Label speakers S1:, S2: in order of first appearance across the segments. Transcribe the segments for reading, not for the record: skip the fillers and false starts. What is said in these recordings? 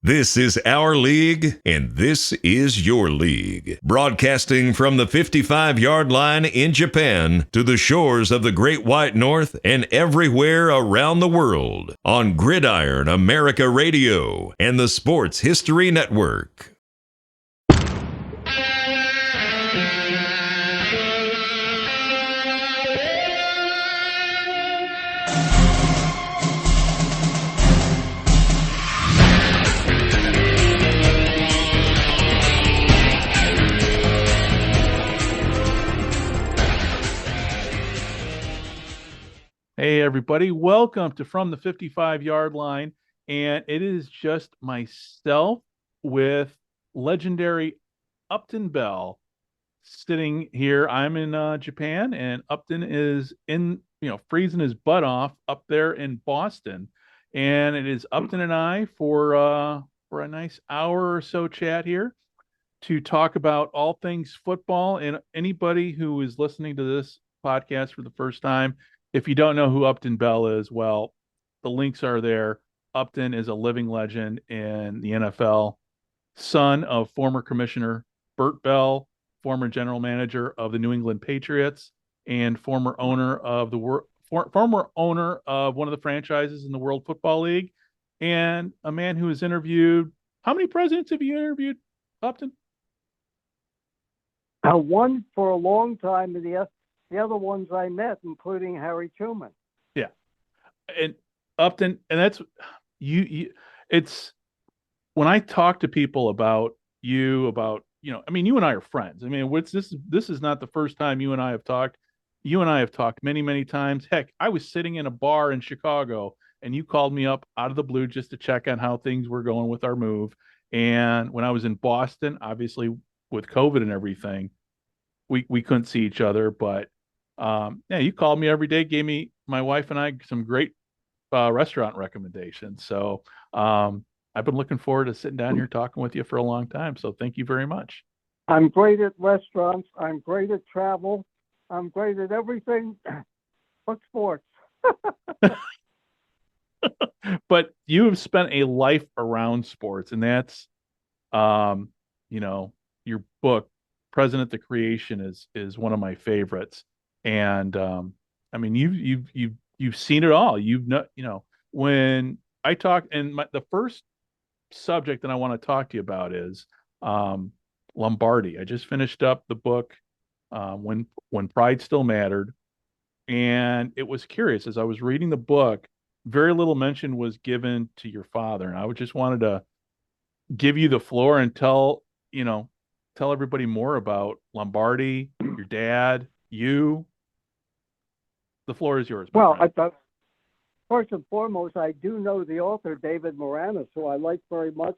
S1: This is our league, and this is your league. Broadcasting from the 55-yard line in Japan to the shores of the Great White North and everywhere around the world on Gridiron America Radio and the Sports History Network.
S2: Hey, everybody. Welcome to From the 55-Yard Line. And it is just myself with legendary Upton Bell sitting here. I'm in Japan, and Upton is freezing his butt off up there in Boston. And it is Upton and I for a nice hour or so chat here to talk about all things football. And anybody who is listening to this podcast for the first time, if you don't know who Upton Bell is, well, the links are there. Upton is a living legend in the NFL, son of former Commissioner Bert Bell, former general manager of the New England Patriots, and former owner of former owner of one of the franchises in the World Football League, and a man who has interviewed. How many presidents have you interviewed, Upton?
S3: One for a long time, and the other ones I met, including Harry Truman.
S2: Yeah. And Upton, and that's you it's when I talk to people about you and I are friends. I mean, this is not the first time you and I have talked. You and I have talked many, many times. Heck, I was sitting in a bar in Chicago and you called me up out of the blue just to check on how things were going with our move. And when I was in Boston, obviously with COVID and everything, we couldn't see each other, but you called me every day, gave me, my wife and I, some great restaurant recommendations. So I've been looking forward to sitting down here talking with you for a long time. So thank you very much.
S3: I'm great at restaurants. I'm great at travel. I'm great at everything but sports.
S2: But you have spent a life around sports, and that's, your book, President the Creation, is one of my favorites. And I mean, you've seen it all. When I talk, and the first subject that I want to talk to you about is Lombardi. I just finished up the book, when Pride Still Mattered, and it was curious as I was reading the book. Very little mention was given to your father, and I just wanted to give you the floor and tell everybody more about Lombardi, your dad, you. The floor is yours.
S3: Well, I thought, first and foremost, I do know the author, David Moranis, who I like very much,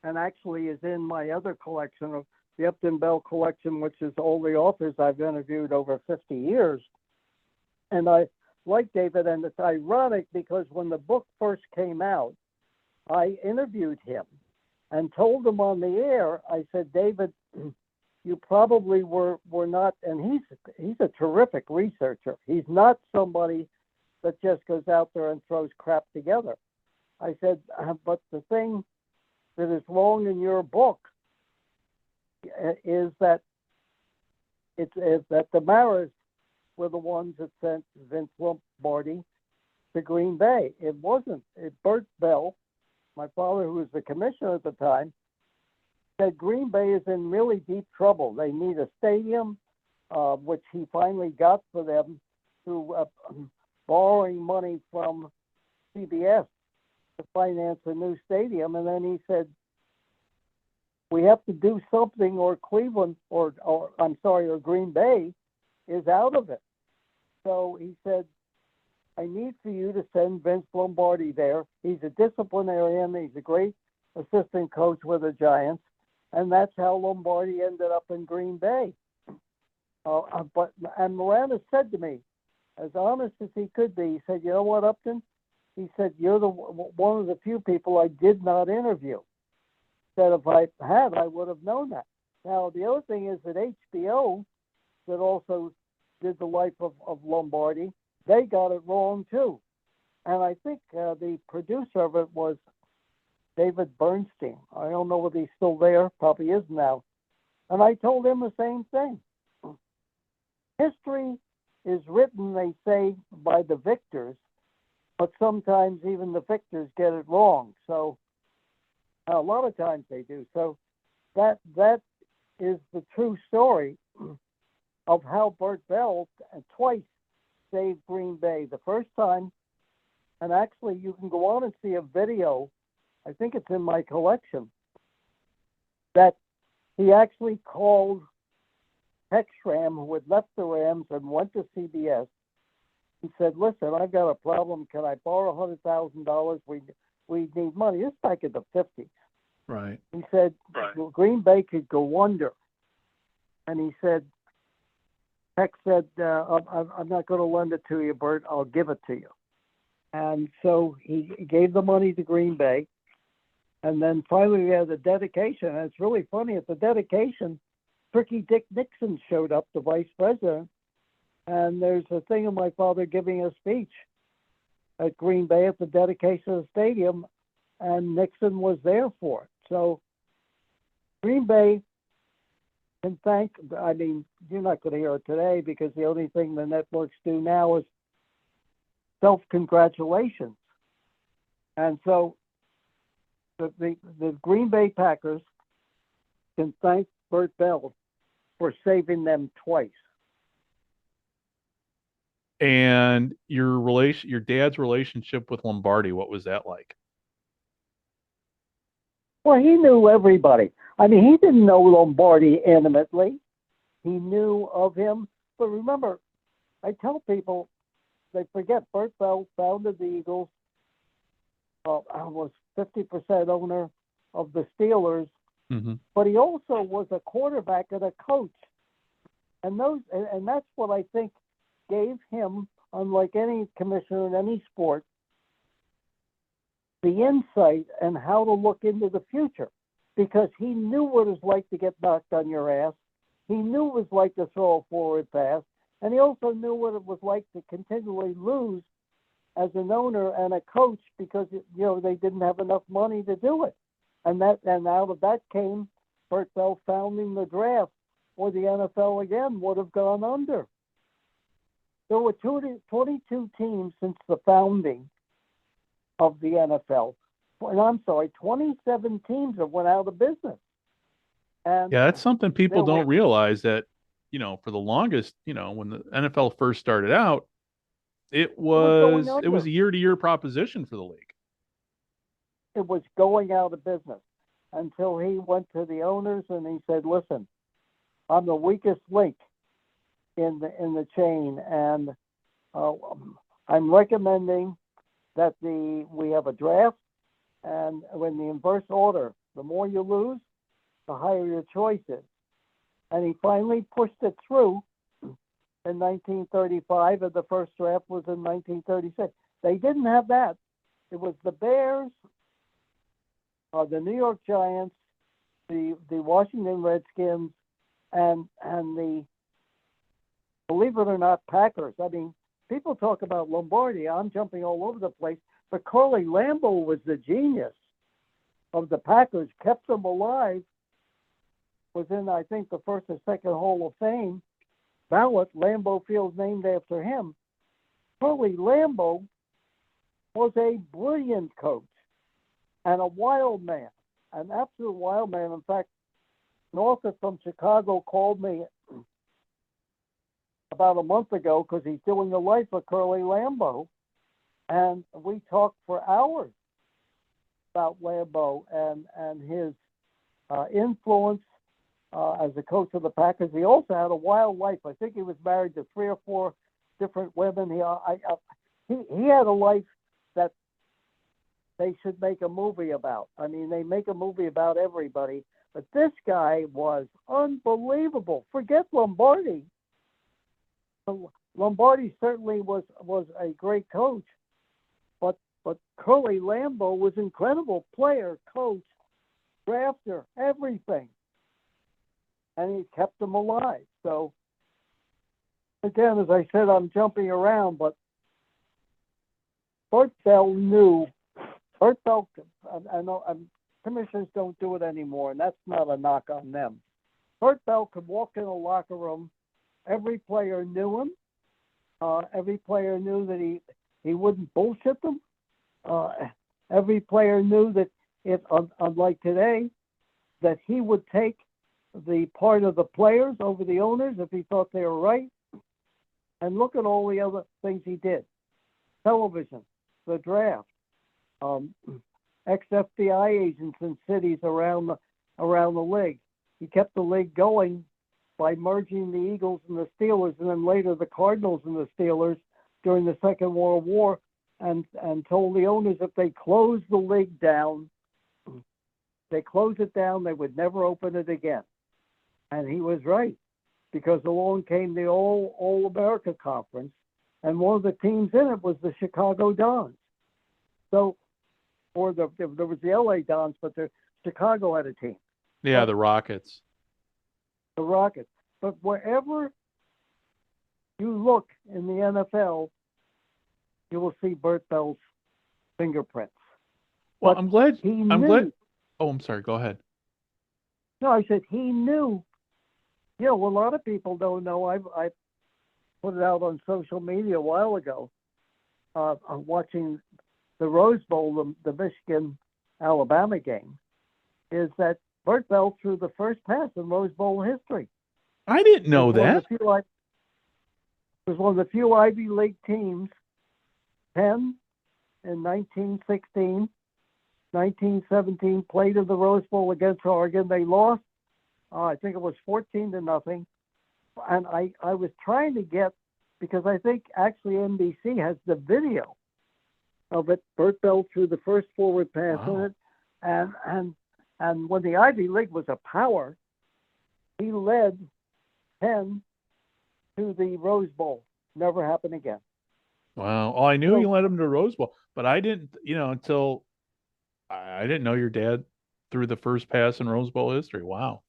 S3: and actually is in my other collection of the Upton Bell collection, which is all the authors I've interviewed over 50 years. And I like David, and it's ironic because when the book first came out, I interviewed him and told him on the air, I said, David, you probably were not, and he's a terrific researcher. He's not somebody that just goes out there and throws crap together. I said, but the thing that is wrong in your book is that that the Maras were the ones that sent Vince Lombardi to Green Bay. It wasn't. Bert Bell, my father, who was the commissioner at the time, said Green Bay is in really deep trouble. They need a stadium, which he finally got for them through borrowing money from CBS to finance a new stadium. And then he said, we have to do something, or Cleveland, or Green Bay is out of it. So he said, I need for you to send Vince Lombardi there. He's a disciplinarian. He's a great assistant coach with the Giants. And that's how Lombardi ended up in Green Bay. And Moranis said to me, as honest as he could be, he said, you know what, Upton? He said, you're one of the few people I did not interview. He said, if I had, I would have known that. Now, the other thing is that HBO, that also did the life of Lombardi, they got it wrong too. And I think the producer of it was David Bernstein. I don't know whether he's still there. Probably is now. And I told him the same thing. History is written, they say, by the victors, but sometimes even the victors get it wrong. So a lot of times they do. So that is the true story of how Bert Bell twice saved Green Bay. The first time, and actually you can go on and see a video, I think it's in my collection, that he actually called Hexram, who had left the Rams and went to CBS. He said, listen, I've got a problem. Can I borrow $100,000? We need money. This is back in the 50s.
S2: Right.
S3: He said, well, Green Bay could go under. And he said, Hex said, I'm not going to lend it to you, Bert. I'll give it to you. And so he gave the money to Green Bay. And then finally we had the dedication. And it's really funny. At the dedication, Tricky Dick Nixon showed up, the vice president. And there's a thing of my father giving a speech at Green Bay at the dedication of the stadium. And Nixon was there for it. So Green Bay can thank, I mean, you're not going to hear it today because the only thing the networks do now is self-congratulations. And so the Green Bay Packers can thank Bert Bell for saving them twice.
S2: And your dad's relationship with Lombardi, what was that like?
S3: Well, he knew everybody. I mean, he didn't know Lombardi intimately. He knew of him. But remember, I tell people, they forget Bert Bell founded the Eagles, was 50% owner of the Steelers, but he also was a quarterback and a coach. And that's what I think gave him, unlike any commissioner in any sport, the insight and how to look into the future, because he knew what it was like to get knocked on your ass. He knew what it was like to throw a forward pass, and he also knew what it was like to continually lose as an owner and a coach because they didn't have enough money to do it. And out of that came Bert Bell founding the draft, or the NFL again would have gone under. There were 22 teams since the founding of the NFL. And I'm sorry, 27 teams have went out of business. And
S2: yeah, that's something people don't realize, that, for the longest, when the NFL first started out, it was a year-to-year proposition for the league.
S3: It was going out of business until he went to the owners and he said, listen, I'm the weakest link in the chain, and I'm recommending that we have a draft, and when the inverse order, the more you lose, the higher your choice is. And he finally pushed it through in 1935, and the first draft was in 1936. They didn't have that. It was the Bears, the New York Giants, the Washington Redskins, and the, believe it or not, Packers. I mean, people talk about Lombardi. I'm jumping all over the place. But Curly Lambeau was the genius of the Packers, kept them alive, was in, I think, the first or second Hall of Fame ballot. Lambeau Field's named after him. Curly Lambeau was a brilliant coach and a wild man, an absolute wild man. In fact, Northup from Chicago called me about a month ago because he's doing the life of Curly Lambeau, and we talked for hours about Lambeau and his influence as a coach of the Packers. He also had a wild life. I think he was married to 3 or 4 different women. He had a life that they should make a movie about. I mean, they make a movie about everybody, but this guy was unbelievable. Forget Lombardi. Lombardi certainly was a great coach, but Curly Lambeau was incredible player, coach, drafter, everything, and he kept them alive. So again, as I said, I'm jumping around, but Bert Bell knew Bert Bell, I know commissioners don't do it anymore, and that's not a knock on them. Bert Bell could walk in a locker room. Every player knew him. Every player knew that he wouldn't bullshit them. Every player knew that unlike today, that he would take the part of the players over the owners if he thought they were right. And look at all the other things he did. Television, the draft, ex-FBI agents in cities around the league. He kept the league going by merging the Eagles and the Steelers, and then later the Cardinals and the Steelers during the Second World War, and told the owners if they closed the league down, they would never open it again. And he was right, because along came the All America Conference, and one of the teams in it was the Chicago Dons. So, there was the LA Dons, but Chicago had a team.
S2: Yeah, the Rockets.
S3: The Rockets. But wherever you look in the NFL, you will see Bert Bell's fingerprints.
S2: Well,
S3: But
S2: I'm glad.
S3: I'm glad.
S2: Oh, I'm sorry. Go ahead.
S3: No, I said he knew. You know, a lot of people don't know. I put it out on social media a while ago. Watching the Rose Bowl, the Michigan-Alabama game, is that Bert Bell threw the first pass in Rose Bowl history.
S2: I didn't know that.
S3: It was one of the few Ivy League teams, 10 in 1916, 1917, played in the Rose Bowl against Oregon. They lost. I think it was 14-0. And I was trying to get, because I think actually NBC has the video of it. Bert Bell threw the first forward pass in it. And when the Ivy League was a power, he led 10 to the Rose Bowl. Never happened again.
S2: Wow. Oh, I knew you led him to Rose Bowl, but I didn't, until I didn't know your dad threw the first pass in Rose Bowl history. Wow.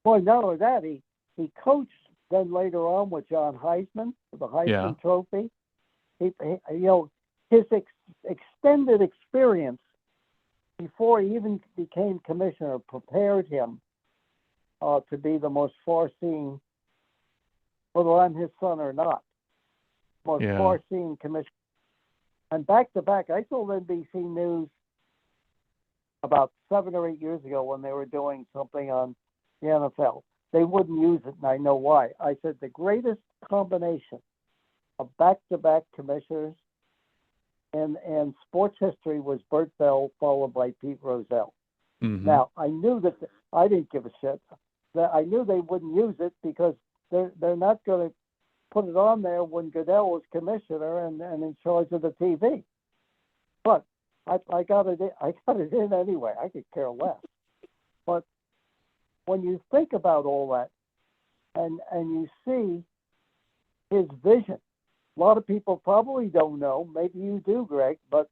S3: Well, not only that, he coached then later on with John Heisman for the Heisman Trophy. His extended experience before he even became commissioner prepared him to be the most far-seeing, whether I'm his son or not, most far-seeing commissioner. And back to back, I told NBC News about 7 or 8 years ago when they were doing something on the NFL. They wouldn't use it, and I know why. I said the greatest combination of back-to-back commissioners in sports history was Bert Bell, followed by Pete Rozelle.
S2: Mm-hmm.
S3: Now, I knew that I didn't give a shit. That I knew they wouldn't use it because they're not going to put it on there when Goodell was commissioner and in charge of the TV. But I got it in anyway. I could care less. But when you think about all that and you see his vision, a lot of people probably don't know. Maybe you do, Greg, but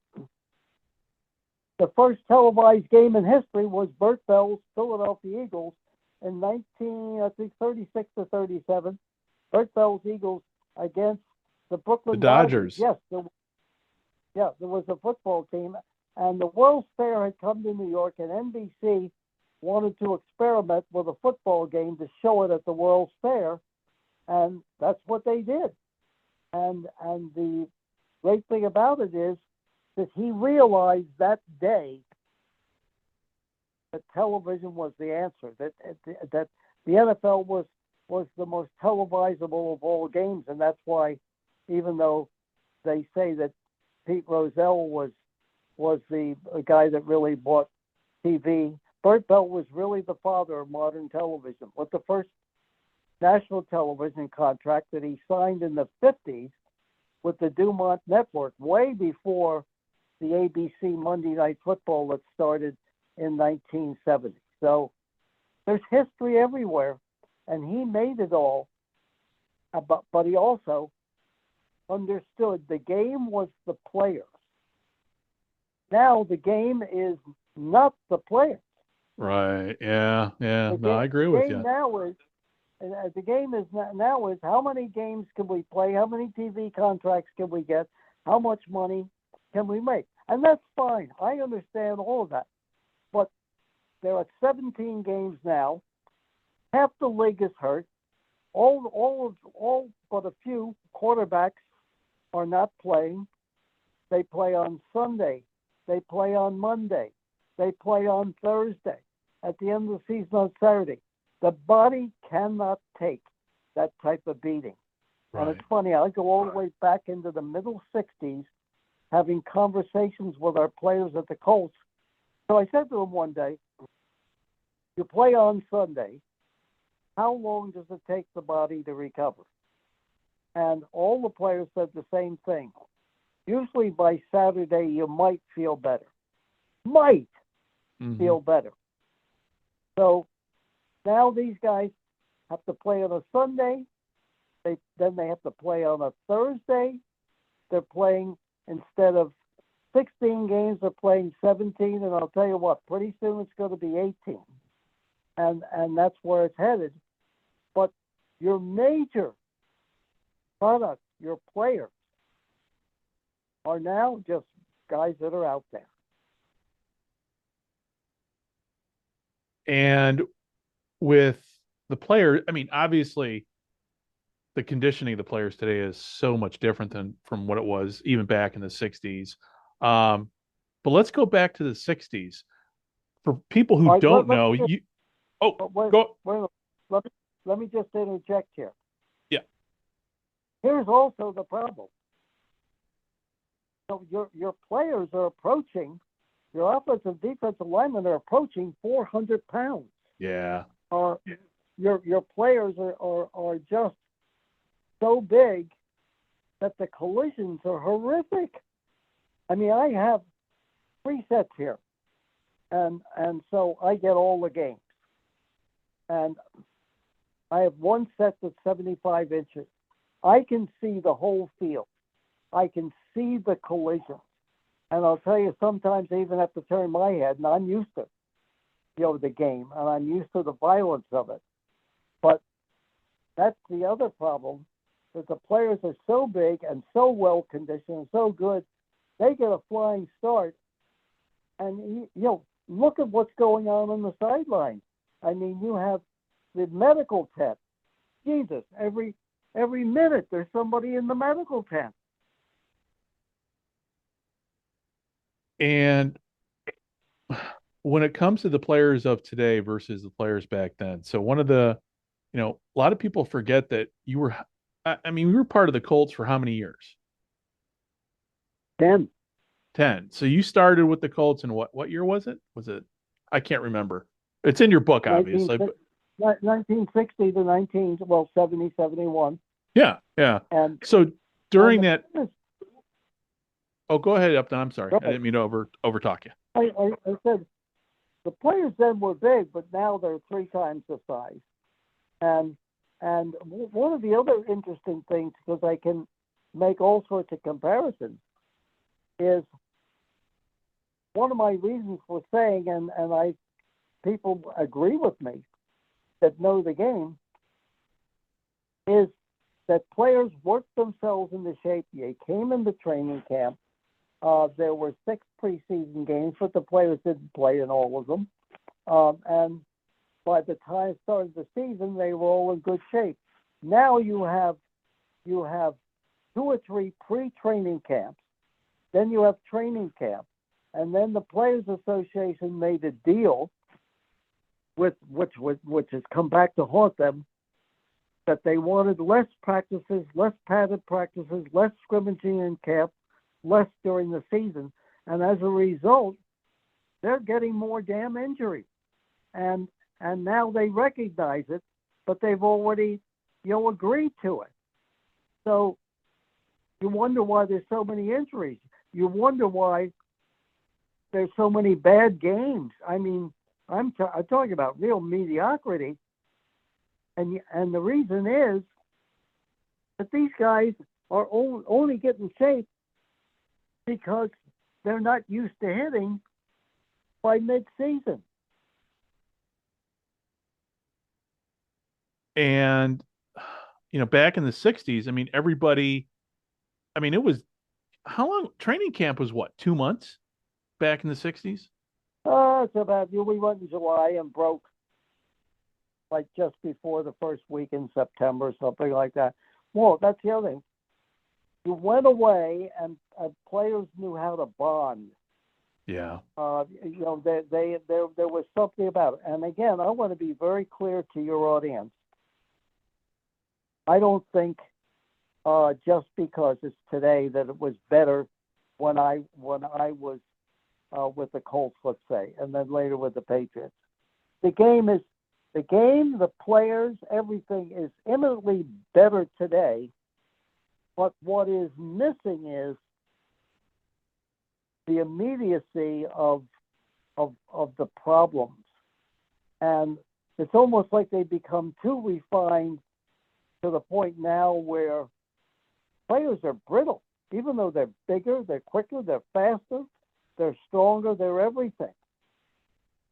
S3: the first televised game in history was Bert Bell's Philadelphia Eagles in 1936 to 37. Bert Bell's Eagles against the Brooklyn
S2: Dodgers.
S3: Yes, there was a football team, and the World's Fair had come to New York, and NBC wanted to experiment with a football game to show it at the World's Fair, and that's what they did. And the great thing about it is that he realized that day that television was the answer, that the NFL was the most televisable of all games, and that's why, even though they say that Pete Rozelle was the guy that really bought TV, Bert Bell was really the father of modern television. With the first national television contract that he signed in the 50s with the Dumont Network, way before the ABC Monday Night Football that started in 1970. So there's history everywhere, and he made it all. But he also understood the game was the players. Now the game is not the players.
S2: Right. Yeah. Yeah. No, I agree with you.
S3: The game is now is how many games can we play? How many TV contracts can we get? How much money can we make? And that's fine. I understand all of that. But there are 17 games now. Half the league is hurt. All but a few quarterbacks are not playing. They play on Sunday. They play on Monday. They play on Thursday. At the end of the season on Saturday. The body cannot take that type of beating.
S2: Right.
S3: And it's funny, I go all the way back into the middle 60s having conversations with our players at the Colts. So I said to them one day, you play on Sunday, how long does it take the body to recover? And all the players said the same thing. Usually by Saturday, you might feel better. Might feel better. So now these guys have to play on a Sunday. Then they have to play on a Thursday. They're playing, instead of 16 games, they're playing 17. And I'll tell you what, pretty soon it's going to be 18. And that's where it's headed. But your major product, your players, are now just guys that are out there.
S2: And with the player, I mean, obviously the conditioning of the players today is so much different than from what it was even back in the 60s. But let's go back to the 60s. For people who don't know,
S3: let me just interject here.
S2: Yeah.
S3: Here's also the problem. So your players are approaching, your offensive defensive linemen are approaching 400 pounds.
S2: Yeah.
S3: Your players are just so big that the collisions are horrific. I mean, I have 3 sets here, and so I get all the games. And I have one set that's 75 inches. I can see the whole field. I can see the collisions. And I'll tell you, sometimes I even have to turn my head, and I'm used to, the game, and I'm used to the violence of it. But that's the other problem, that the players are so big and so well conditioned and so good, they get a flying start. And, look at what's going on the sideline. I mean, you have the medical tent. Jesus, every minute there's somebody in the medical tent.
S2: And when it comes to the players of today versus the players back then, so one of the, a lot of people forget that we were part of the Colts for how many years?
S3: 10.
S2: 10. So you started with the Colts in what year was it? I can't remember. It's in your book, obviously.
S3: 1960 to 70, 71.
S2: Yeah, yeah.
S3: And
S2: so during that, go ahead, Upton. I'm sorry. I didn't mean to overtalk you.
S3: I said the players then were big, but now they're 3 times the size. And one of the other interesting things, because I can make all sorts of comparisons, is one of my reasons for saying, and people agree with me that know the game, is that players worked themselves into shape. They came into training camp. There were 6 preseason games, but the players didn't play in all of them. And by the time it started the season, they were all in good shape. Now you have 2 or 3 pre-training camps. Then you have training camp. And then the Players Association made a deal with which has come back to haunt them, that they wanted less practices, less padded practices, less scrimmaging in camp, less during the season. And as a result, they're getting more damn injuries. And now they recognize it, but they've already, agreed to it. So you wonder why there's so many injuries. You wonder why there's so many bad games. I mean, I'm talking about real mediocrity. And the reason is that these guys are only getting shape because they're not used to hitting by mid-season.
S2: And, back in the 60s, everybody, it was how long training camp was? What, 2 months back in the 60s?
S3: It's about, we went in July and broke like just before the first week in September, something like that. Well, that's the other thing. You went away, and players knew how to bond.
S2: Yeah.
S3: There was something about it. And again, I want to be very clear to your audience. I don't think just because it's today that it was better when I was with the Colts, let's say, and then later with the Patriots. The game, the players, everything is eminently better today. But what is missing is the immediacy of the problems. And it's almost like they become too refined to the point now where players are brittle. Even though they're bigger, they're quicker, they're faster, they're stronger, they're everything.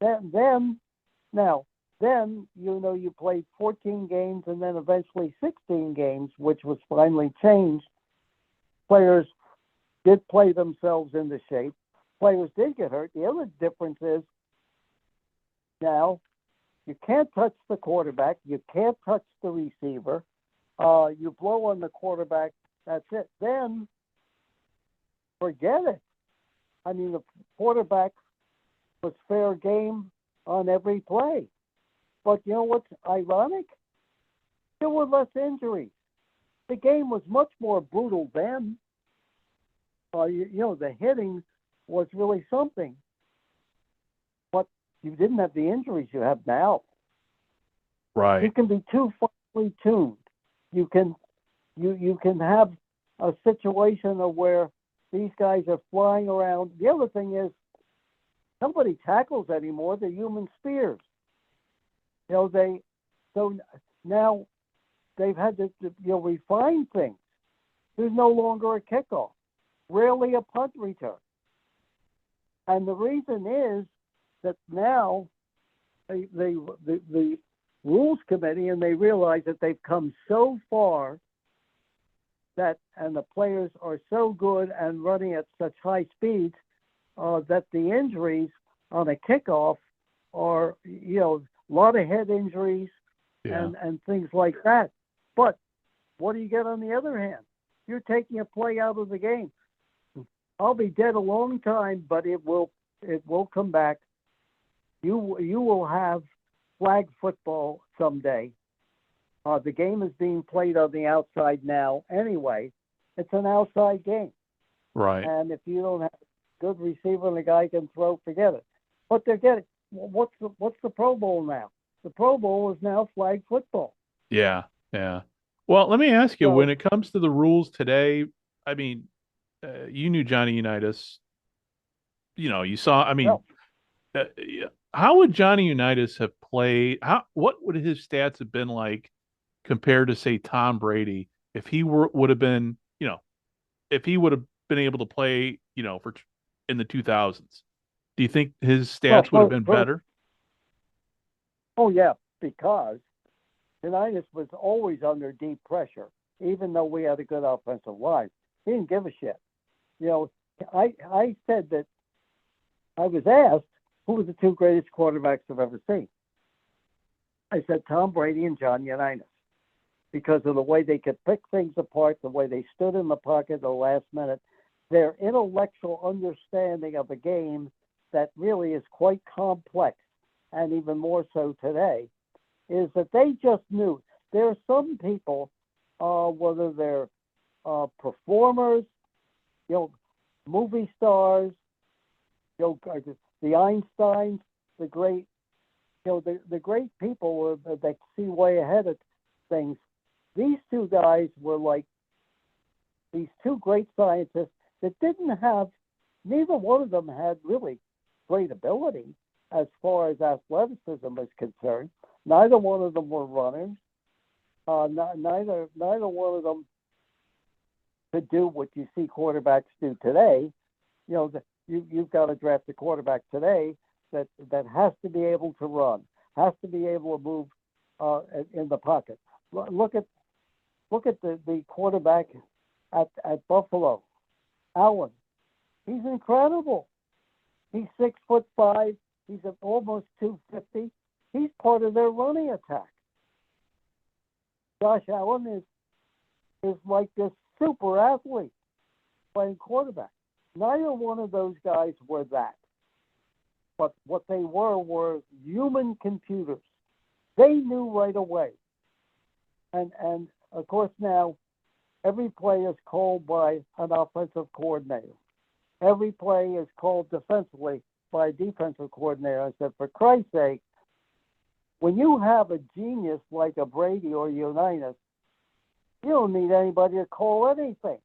S3: Then you played 14 games and then eventually 16 games, which was finally changed. Players did play themselves into shape. Players did get hurt. The other difference is now you can't touch the quarterback. You can't touch the receiver. You blow on the quarterback. That's it. Then forget it. I mean, the quarterback was fair game on every play. But you know what's ironic? There were less injuries. The game was much more brutal then. The hitting was really something. But you didn't have the injuries you have now.
S2: Right.
S3: You can be too finely tuned. You can have a situation of where these guys are flying around. The other thing is nobody tackles anymore. They're human spears. So now they've had to refine things. There's no longer a kickoff, rarely a punt return. And the reason is that now the rules committee, and they realize that they've come so far and the players are so good and running at such high speeds that the injuries on a kickoff are, a lot of head injuries and things like that. But what do you get on the other hand? You're taking a play out of the game. I'll be dead a long time, but it will come back. You will have flag football someday. The game is being played on the outside now anyway. It's an outside game.
S2: Right.
S3: And if you don't have a good receiver and a guy can throw, forget it. But they're getting what's the Pro Bowl now? The Pro Bowl is now flag football.
S2: Yeah. Yeah. Well, let me ask you, when it comes to the rules today, I mean, you knew Johnny Unitas. You saw, I mean, how would Johnny Unitas have played? What would his stats have been like compared to, say, Tom Brady if he would have been, if he would have been able to play, for in the 2000s? Do you think his stats would have been better?
S3: Oh yeah, because Unitas was always under deep pressure, even though we had a good offensive line. He didn't give a shit. I said that I was asked who were the two greatest quarterbacks I've ever seen. I said Tom Brady and John Unitas, because of the way they could pick things apart, the way they stood in the pocket at the last minute, their intellectual understanding of the game that really is quite complex, and even more so today, is that they just knew. There are some people, whether they're performers, movie stars, the Einsteins, the great, the great people that see way ahead of things. These two guys were like these two great scientists that didn't have, neither one of them had really great ability as far as athleticism is concerned. Neither one of them were runners. Neither one of them could do what you see quarterbacks do today. You've got to draft a quarterback today that has to be able to run, has to be able to move in the pocket. Look at the quarterback at Buffalo. Allen. He's incredible. He's 6'5". He's at almost 250. He's part of their running attack. Josh Allen is like this super athlete playing quarterback. Neither one of those guys were that. But what they were human computers. They knew right away. And of course now every play is called by an offensive coordinator. Every play is called defensively by a defensive coordinator. I said, for Christ's sake, when you have a genius like a Brady or Unitas, you don't need anybody to call anything.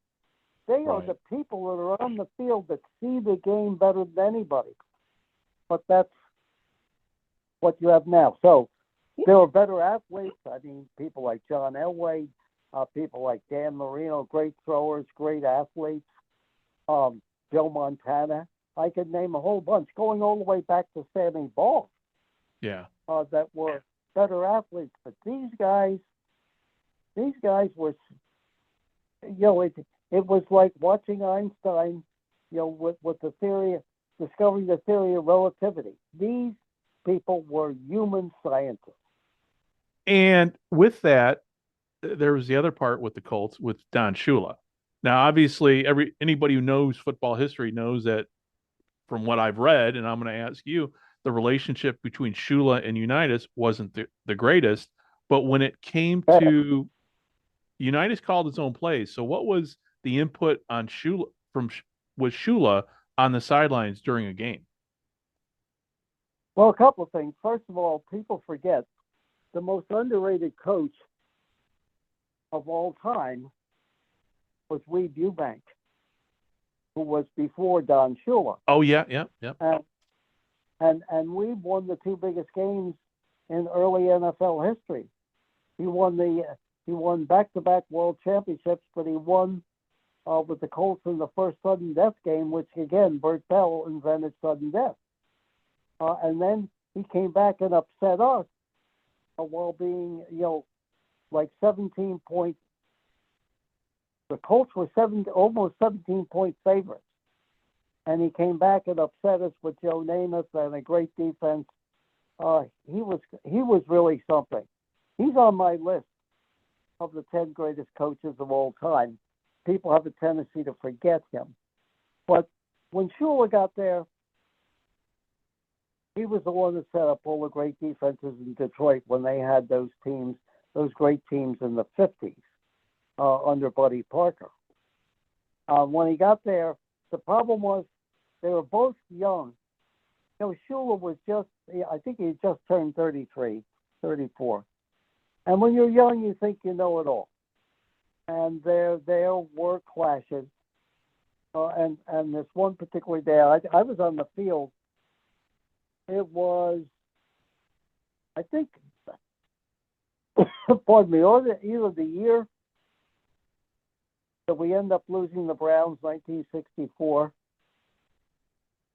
S3: They are the people that are on the field that see the game better than anybody. But that's what you have now. So there are better athletes. I mean, people like John Elway, people like Dan Marino, great throwers, great athletes. Joe Montana. I could name a whole bunch, going all the way back to Sammy Ball.
S2: Yeah.
S3: That were better athletes. But these guys were, it was like watching Einstein, with the theory, discovering the theory of relativity. These people were human scientists.
S2: And with that, there was the other part with the Colts with Don Shula. Now, obviously, anybody who knows football history knows that from what I've read, and I'm going to ask you, the relationship between Shula and Unitas wasn't the greatest. But when it came to Unitas called its own plays. So what was the input on Shula with Shula on the sidelines during a game?
S3: Well, a couple of things. First of all, people forget the most underrated coach of all time was Weeb Eubank, who was before Don Shula.
S2: Oh, yeah.
S3: And Weeb won the two biggest games in early NFL history. He won back-to-back world championships, but he won with the Colts in the first sudden death game, which again, Bert Bell invented sudden death. And then he came back and upset us while being, like 17 points. The Colts were almost 17-point favorites. And he came back and upset us with Joe Namath and a great defense. He was really something. He's on my list of the 10 greatest coaches of all time. People have a tendency to forget him. But when Shula got there, he was the one that set up all the great defenses in Detroit when they had those great teams in the 50s under Buddy Parker. When he got there, the problem was they were both young. Shula was I think he just turned 33, 34. And when you're young, you think you know it all. And there were clashes. And this one particular day, I was on the field. It was, I think, pardon me, either the year that we end up losing the Browns, 1964,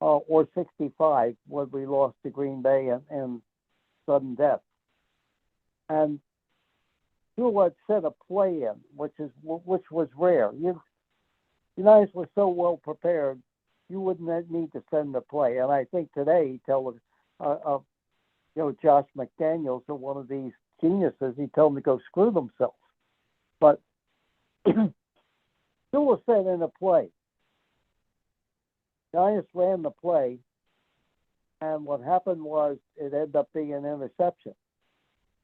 S3: or 65, when we lost to Green Bay and sudden death. And Shula had set a play in, which was rare. United was so well prepared, you wouldn't need to send the play. And I think today he tell Josh McDaniels or one of these geniuses, he tell them to go screw themselves. But Shula sent in a play. Giants ran the play, and what happened was it ended up being an interception.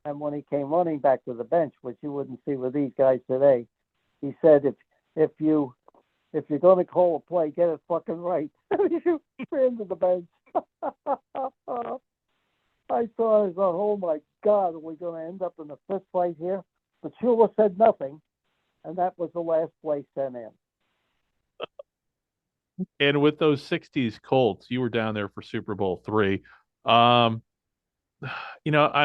S3: And when he came running back to the bench, which you wouldn't see with these guys today, he said, if you're going to call a play, get it fucking right. You ran to the bench. I thought, oh my God, are we going to end up in a fist fight here? But Shula said nothing, and that was the last play sent in.
S2: And with those 60s Colts, you were down there for Super Bowl III. I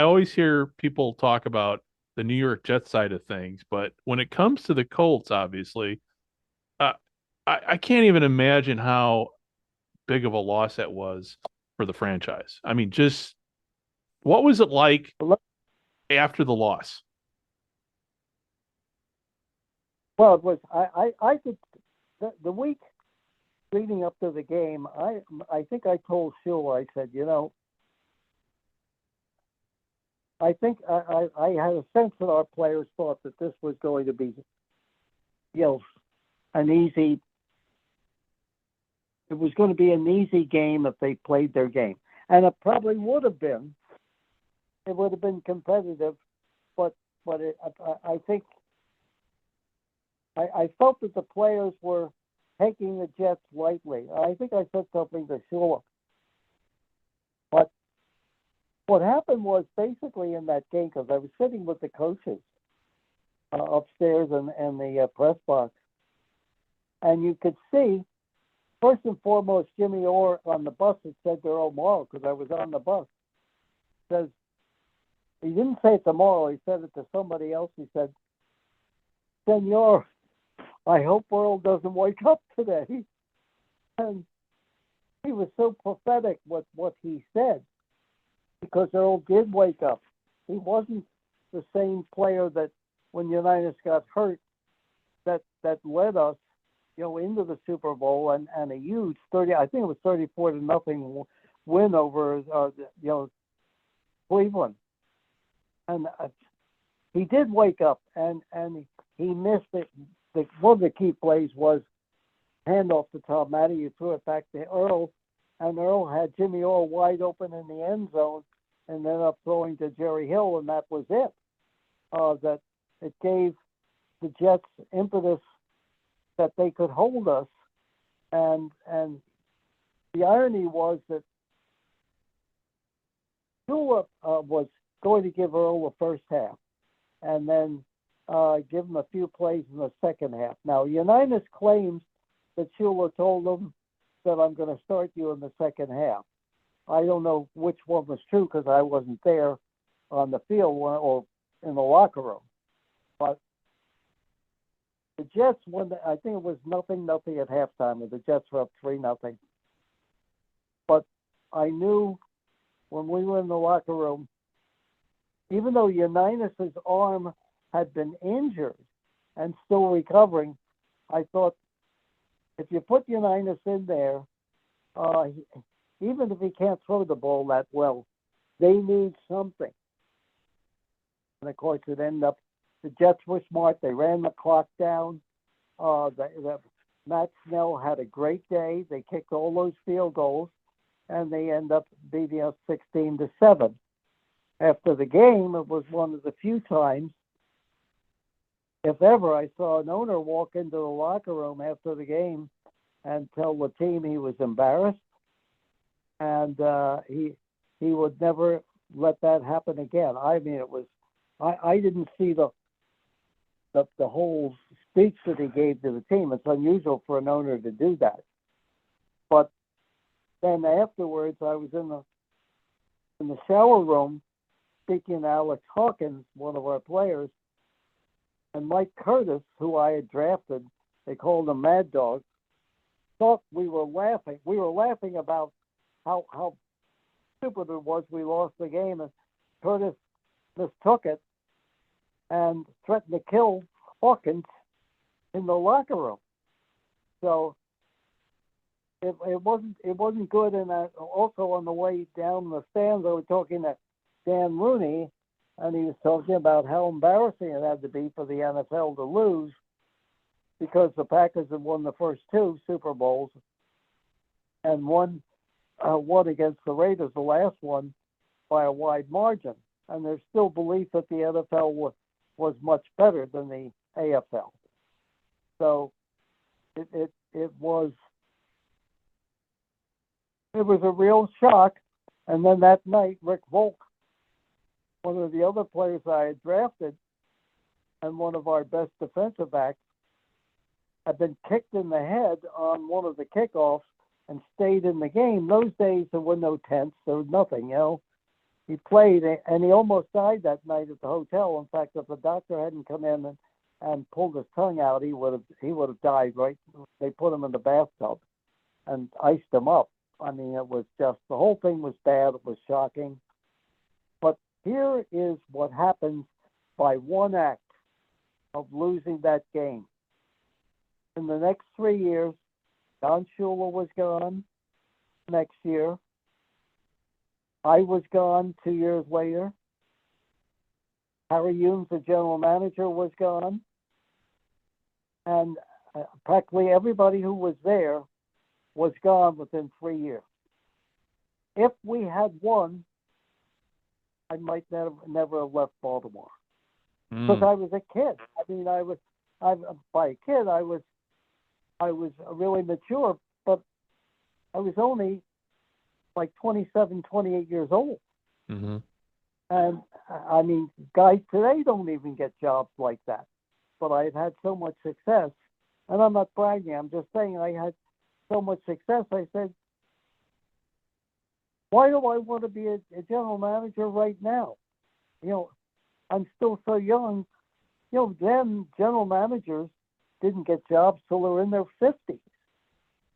S2: always hear people talk about the New York Jets side of things, but when it comes to the Colts, obviously, I can't even imagine how big of a loss that was for the franchise. I mean, just what was it like after the loss?
S3: Well, it was I could the week leading up to the game, I think I told Shula, I said, I think I had a sense that our players thought that this was going to be, an easy. It was going to be an easy game if they played their game, and it probably would have been. It would have been competitive, but I think I felt that the players were taking the Jets lightly. I think I said something to Shula. But what happened was basically in that game, because I was sitting with the coaches upstairs in the press box, and you could see, first and foremost, Jimmy Orr on the bus had said to Earl Morrow, because I was on the bus, says, he didn't say it to Morrow, he said it to somebody else. He said, Senor, I hope Earl doesn't wake up today. And he was so prophetic with what he said, because Earl did wake up. He wasn't the same player that when Unitas got hurt that led us, into the Super Bowl and a huge 34-0 win over Cleveland. And he did wake up, and he missed it. One of the key plays was handoff to Tom Matty. You threw it back to Earl, and Earl had Jimmy Orr wide open in the end zone, and ended up throwing to Jerry Hill, and that was it. That it gave the Jets impetus that they could hold us, and the irony was that Shula was going to give Earl the first half, and then give him a few plays in the second half. Now, Unitas claims that Shula told him that I'm going to start you in the second half. I don't know which one was true because I wasn't there on the field or in the locker room. But the Jets, I think it was 0-0 at halftime, and the Jets were up 3-0. But I knew when we were in the locker room, even though Unitas' arm had been injured and still recovering, I thought if you put Unitas in there, even if he can't throw the ball that well, they need something. And of course, it ended up, the Jets were smart. They ran the clock down. Matt Snell had a great day. They kicked all those field goals, and they end up beating us 16-7. After the game, it was one of the few times, if ever, I saw an owner walk into the locker room after the game and tell the team he was embarrassed, and he would never let that happen again. I mean, it was, I didn't see the whole speech that he gave to the team. It's unusual for an owner to do that. But then afterwards, I was in the shower room speaking to Alex Hawkins, one of our players, and Mike Curtis, who I had drafted, they called him Mad Dog, thought we were laughing. We were laughing about how stupid it was we lost the game, and Curtis mistook it and threatened to kill Hawkins in the locker room. So it wasn't good. And also on the way down the stands, I was talking to Dan Rooney, and he was talking about how embarrassing it had to be for the NFL to lose because the Packers had won the first two Super Bowls and won against the Raiders, the last one, by a wide margin. And there's still belief that the NFL was much better than the AFL. So it was a real shock. And then that night, Rick Volk, one of the other players I had drafted and one of our best defensive backs, had been kicked in the head on one of the kickoffs and stayed in the game. Those days, there were no tents. There was nothing, He played, and he almost died that night at the hotel. In fact, if the doctor hadn't come in and pulled his tongue out, he would have died, right? They put him in the bathtub and iced him up. I mean, it was just, the whole thing was bad. It was shocking. But here is what happens by one act of losing that game. In the next 3 years, Don Shula was gone next year. I was gone 2 years later. Harry Humes, the general manager, was gone. And practically everybody who was there was gone within 3 years. If we had won, I might never have left Baltimore. Because I was a kid. I mean, by a kid, I was really mature, but I was only like 27, 28 years old.
S2: Mm-hmm.
S3: And I mean, guys today don't even get jobs like that. But I had so much success, and I'm not bragging, I'm just saying I had so much success. I said, why do I want to be a general manager right now? You know, I'm still so young. You know, then general managers didn't get jobs till they were in their 50s.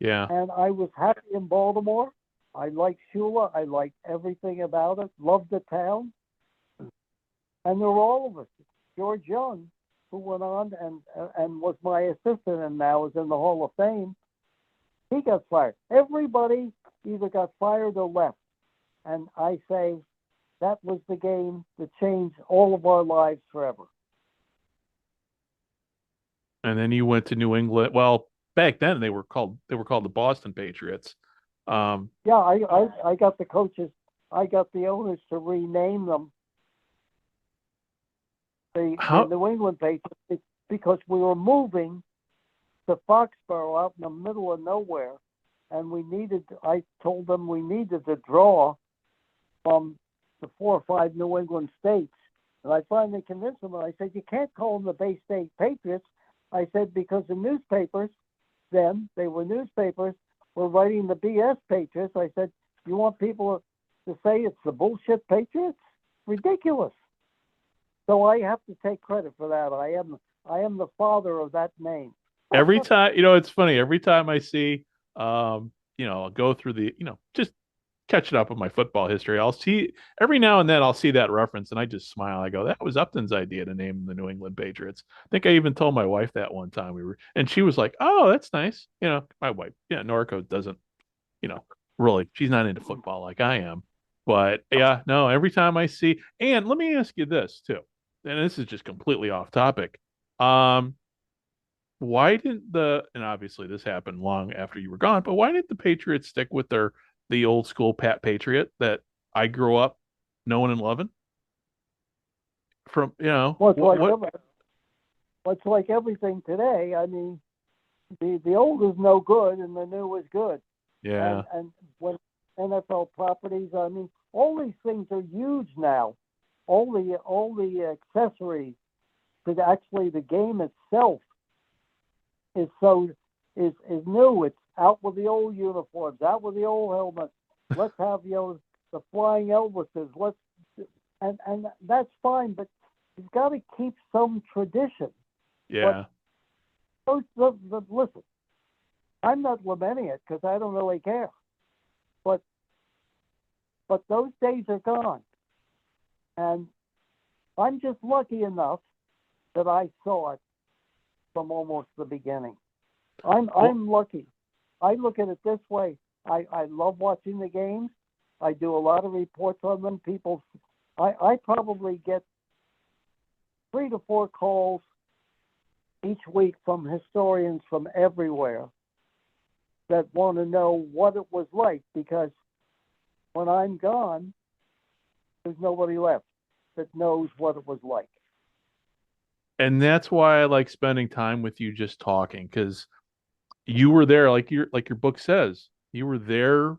S2: Yeah.
S3: And I was happy in Baltimore. I liked Shula. I liked everything about it. Loved the town. And there were all of us. George Young, who went on and was my assistant and now is in the Hall of Fame, he got fired. Everybody either got fired or left. And I say that was the game that changed all of our lives forever.
S2: And then you went to New England. Well, back then they were called the Boston Patriots.
S3: Yeah, I got the coaches, I got the owners to rename them the New England Patriots because we were moving to Foxborough out in the middle of nowhere, and I told them we needed to draw from the 4 or 5 New England states. And I finally convinced them, and I said, you can't call them the Bay State Patriots. I said, because the newspapers, then, they were newspapers, were writing the BS Patriots. I said, you want people to say it's the bullshit Patriots? Ridiculous. So I have to take credit for that. I am the father of that name.
S2: Every time, it's funny. Every time I see, I'll go through just catching up with my football history. I'll see every now and then I'll see that reference and I just smile. I go, that was Upton's idea to name the New England Patriots. I think I even told my wife that one time and she was like, oh, that's nice. My wife, yeah, Norco doesn't, really, she's not into football like I am. But yeah, no, every time I see, and let me ask you this too, and this is just completely off topic. Why didn't and obviously this happened long after you were gone, but why didn't the Patriots stick with the old school Pat Patriot that I grew up knowing and loving? From,
S3: it's like everything today. I mean, the old is no good and the new is good.
S2: Yeah.
S3: And when NFL properties, I mean, all these things are huge now. All the accessories to actually the game itself is new. It's out with the old uniforms, out with the old helmets. Let's have the flying Elvises. And that's fine, but you've got to keep some tradition.
S2: Yeah.
S3: But listen, I'm not lamenting it because I don't really care. But those days are gone, and I'm just lucky enough that I saw it from almost the beginning. I'm lucky. I look at it this way. I love watching the games. I do a lot of reports on them. I probably get 3 to 4 calls each week from historians from everywhere that want to know what it was like, because when I'm gone, there's nobody left that knows what it was like.
S2: And that's why I like spending time with you just talking, because you were there, like your book says, you were there,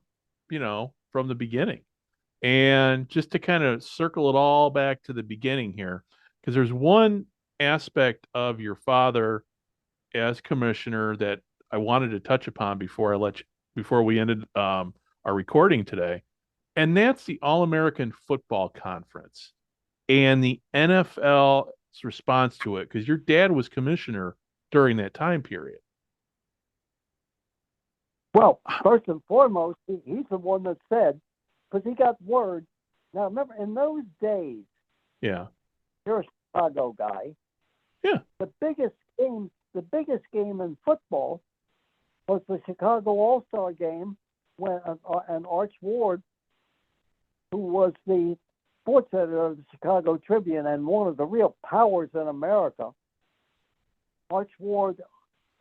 S2: from the beginning. And just to kind of circle it all back to the beginning here, because there's one aspect of your father as commissioner that I wanted to touch upon before we ended our recording today, and that's the All-American Football Conference and the NFL's response to it, because your dad was commissioner during that time period.
S3: Well, first and foremost, he's the one that said, because he got word. Now, remember, in those days,
S2: Yeah.
S3: you're a Chicago guy.
S2: Yeah.
S3: The biggest game in football was the Chicago All-Star game when an Arch Ward, who was the sports editor of the Chicago Tribune and one of the real powers in America, Arch Ward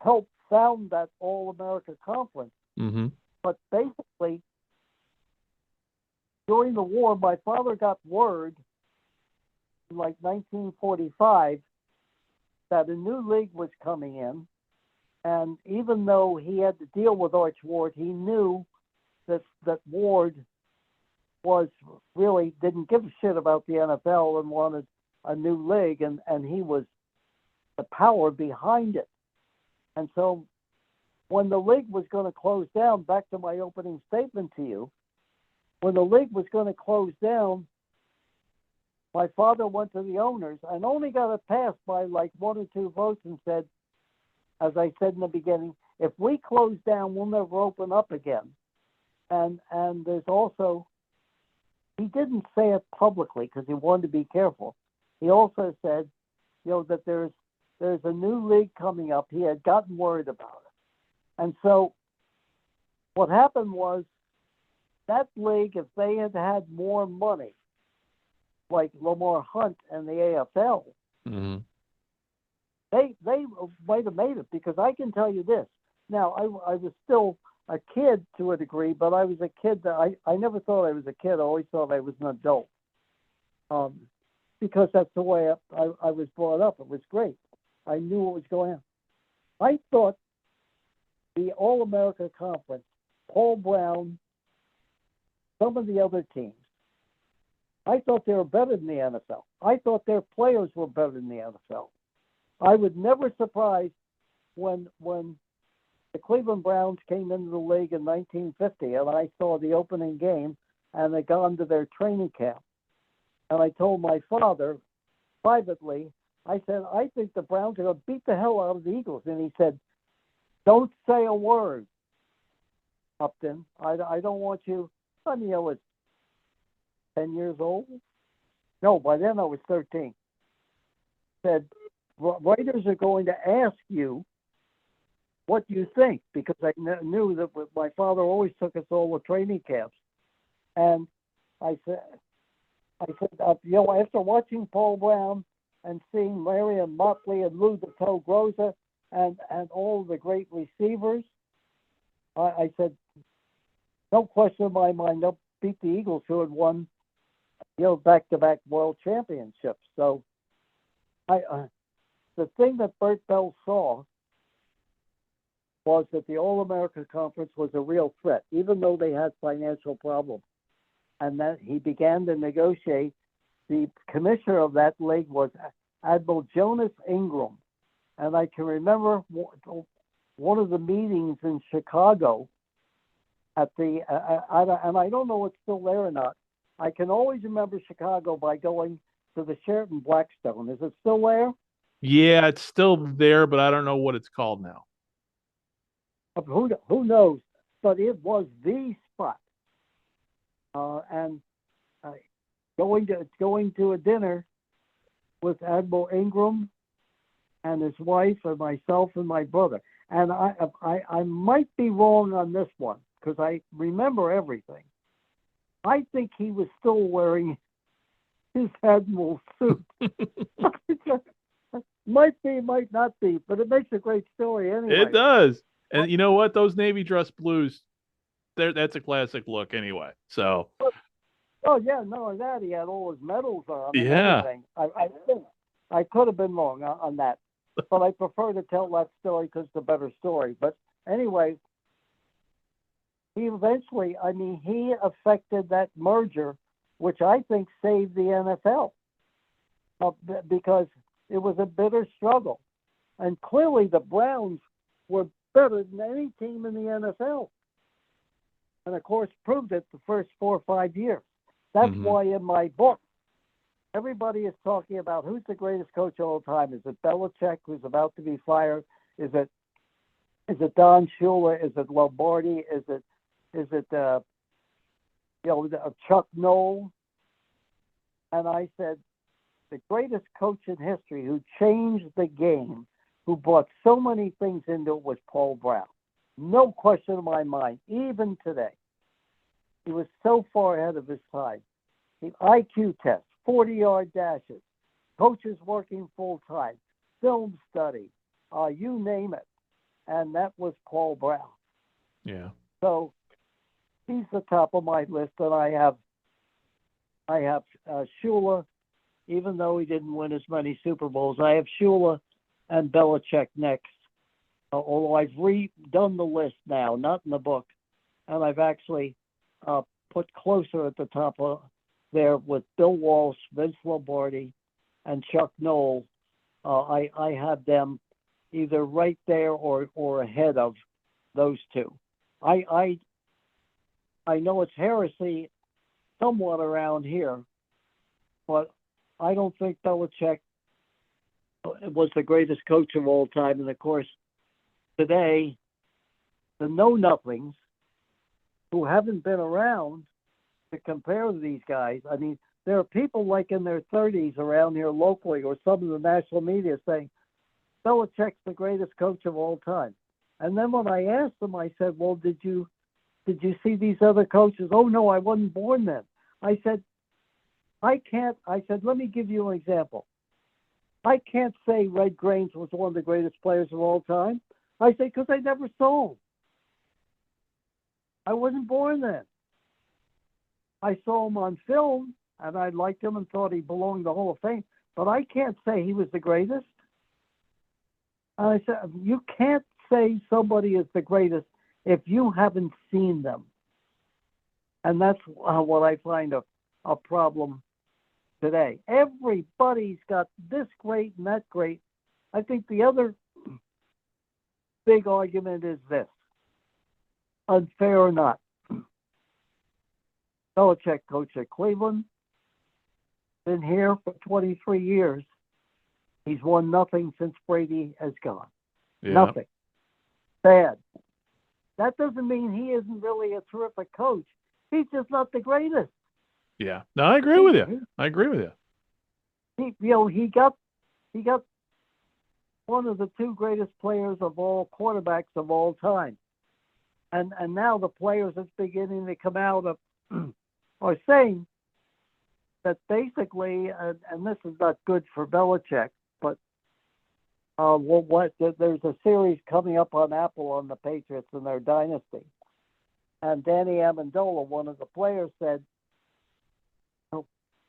S3: helped found that All-America Conference.
S2: Mm-hmm.
S3: But basically, during the war, my father got word in like 1945 that a new league was coming in. And even though he had to deal with Arch Ward, he knew that Ward was really didn't give a shit about the NFL and wanted a new league, and he was the power behind it. And so when the league was going to close down, back to my opening statement to you, when the league was going to close down, my father went to the owners and only got it passed by like 1 or 2 votes and said, as I said in the beginning, if we close down, we'll never open up again. And there's also, he didn't say it publicly because he wanted to be careful. He also said, that there's a new league coming up. He had gotten worried about it. And so what happened was that league, if they had had more money, like Lamar Hunt and the AFL,
S2: Mm-hmm.
S3: they might have made it, because I can tell you this. Now, I was still a kid to a degree, but I was a kid that I never thought I was a kid. I always thought I was an adult, because that's the way I was brought up. It was great. I knew what was going on. I thought the All-America Conference, Paul Brown, some of the other teams, I thought they were better than the NFL. I thought their players were better than the NFL. I was never surprised when the Cleveland Browns came into the league in 1950, and I saw the opening game, and they got into their training camp. And I told my father privately, I said, I think the Browns are going to beat the hell out of the Eagles. And he said, don't say a word, Upton. I don't want you. I was 10 years old. No, by then I was 13. Said, writers are going to ask you what you think, because I knew that my father always took us all to training camps. And I said, after watching Paul Brown and seeing Marion Motley and Lou the Toe Groza and all the great receivers, I said, no question in my mind, they'll beat the Eagles, who had won, back-to-back world championships. So the thing that Bert Bell saw was that the All-America Conference was a real threat, even though they had financial problems. And that he began to negotiate. The commissioner of that league was Admiral Jonas Ingram. And I can remember one of the meetings in Chicago at the, and I don't know if it's still there or not. I can always remember Chicago by going to the Sheraton Blackstone. Is it still there?
S2: Yeah, it's still there, but I don't know what it's called now.
S3: Who knows? But it was the spot. And going to a dinner with Admiral Ingram and his wife and myself and my brother. And I might be wrong on this one, because I remember everything. I think he was still wearing his Admiral suit. Might be, might not be, but it makes a great story anyway.
S2: It does. And you know what? Those navy dress blues, that's a classic look anyway. So.
S3: Oh, yeah, not only that, he had all his medals on and
S2: Yeah.
S3: everything. I could have been wrong on that, but I prefer to tell that story because it's a better story. But anyway, he eventually, he affected that merger, which I think saved the NFL, because it was a bitter struggle. And clearly the Browns were better than any team in the NFL. And, of course, proved it the first 4 or 5 years. That's why in my book, everybody is talking about who's the greatest coach of all time. Is it Belichick, who's about to be fired? Is it Don Shula? Is it Lombardi? Is it Chuck Noll? And I said, the greatest coach in history who changed the game, who brought so many things into it, was Paul Brown. No question in my mind, even today. He was so far ahead of his time. The IQ test, 40-yard dashes, coaches working full time, film study, you name it. And that was Paul Brown.
S2: Yeah.
S3: So he's the top of my list, and I have Shula, even though he didn't win as many Super Bowls. I have Shula and Belichick next. Although I've redone the list now, not in the book, and I've actually put closer at the top of there with Bill Walsh, Vince Lombardi, and Chuck Noll. I have them either right there or ahead of those two. I know it's heresy somewhat around here, but I don't think Belichick was the greatest coach of all time. And of course, today, the know-nothings who haven't been around to compare to these guys. I mean, there are people like in their 30s around here locally or some of the national media saying, Belichick's the greatest coach of all time. And then when I asked them, I said, well, did you see these other coaches? Oh, no, I wasn't born then. I said, let me give you an example. I can't say Red Grange was one of the greatest players of all time. I say, because I never saw him. I wasn't born then. I saw him on film, and I liked him and thought he belonged in the Hall of Fame, but I can't say he was the greatest. And I said, you can't say somebody is the greatest if you haven't seen them. And that's what I find a problem today. Everybody's got this great and that great. I think the other big argument is this, unfair or not. Belichick coach at Cleveland, been here for 23 years. He's won nothing since Brady has gone.
S2: Yeah.
S3: Nothing. Bad. That doesn't mean he isn't really a terrific coach. He's just not the greatest.
S2: Yeah. No, I agree with you. I agree with you.
S3: He got one of the two greatest players of all quarterbacks of all time. And now the players that's beginning to come out of are saying that basically, and this is not good for Belichick, but there's a series coming up on Apple on the Patriots and their dynasty. And Danny Amendola, one of the players, said,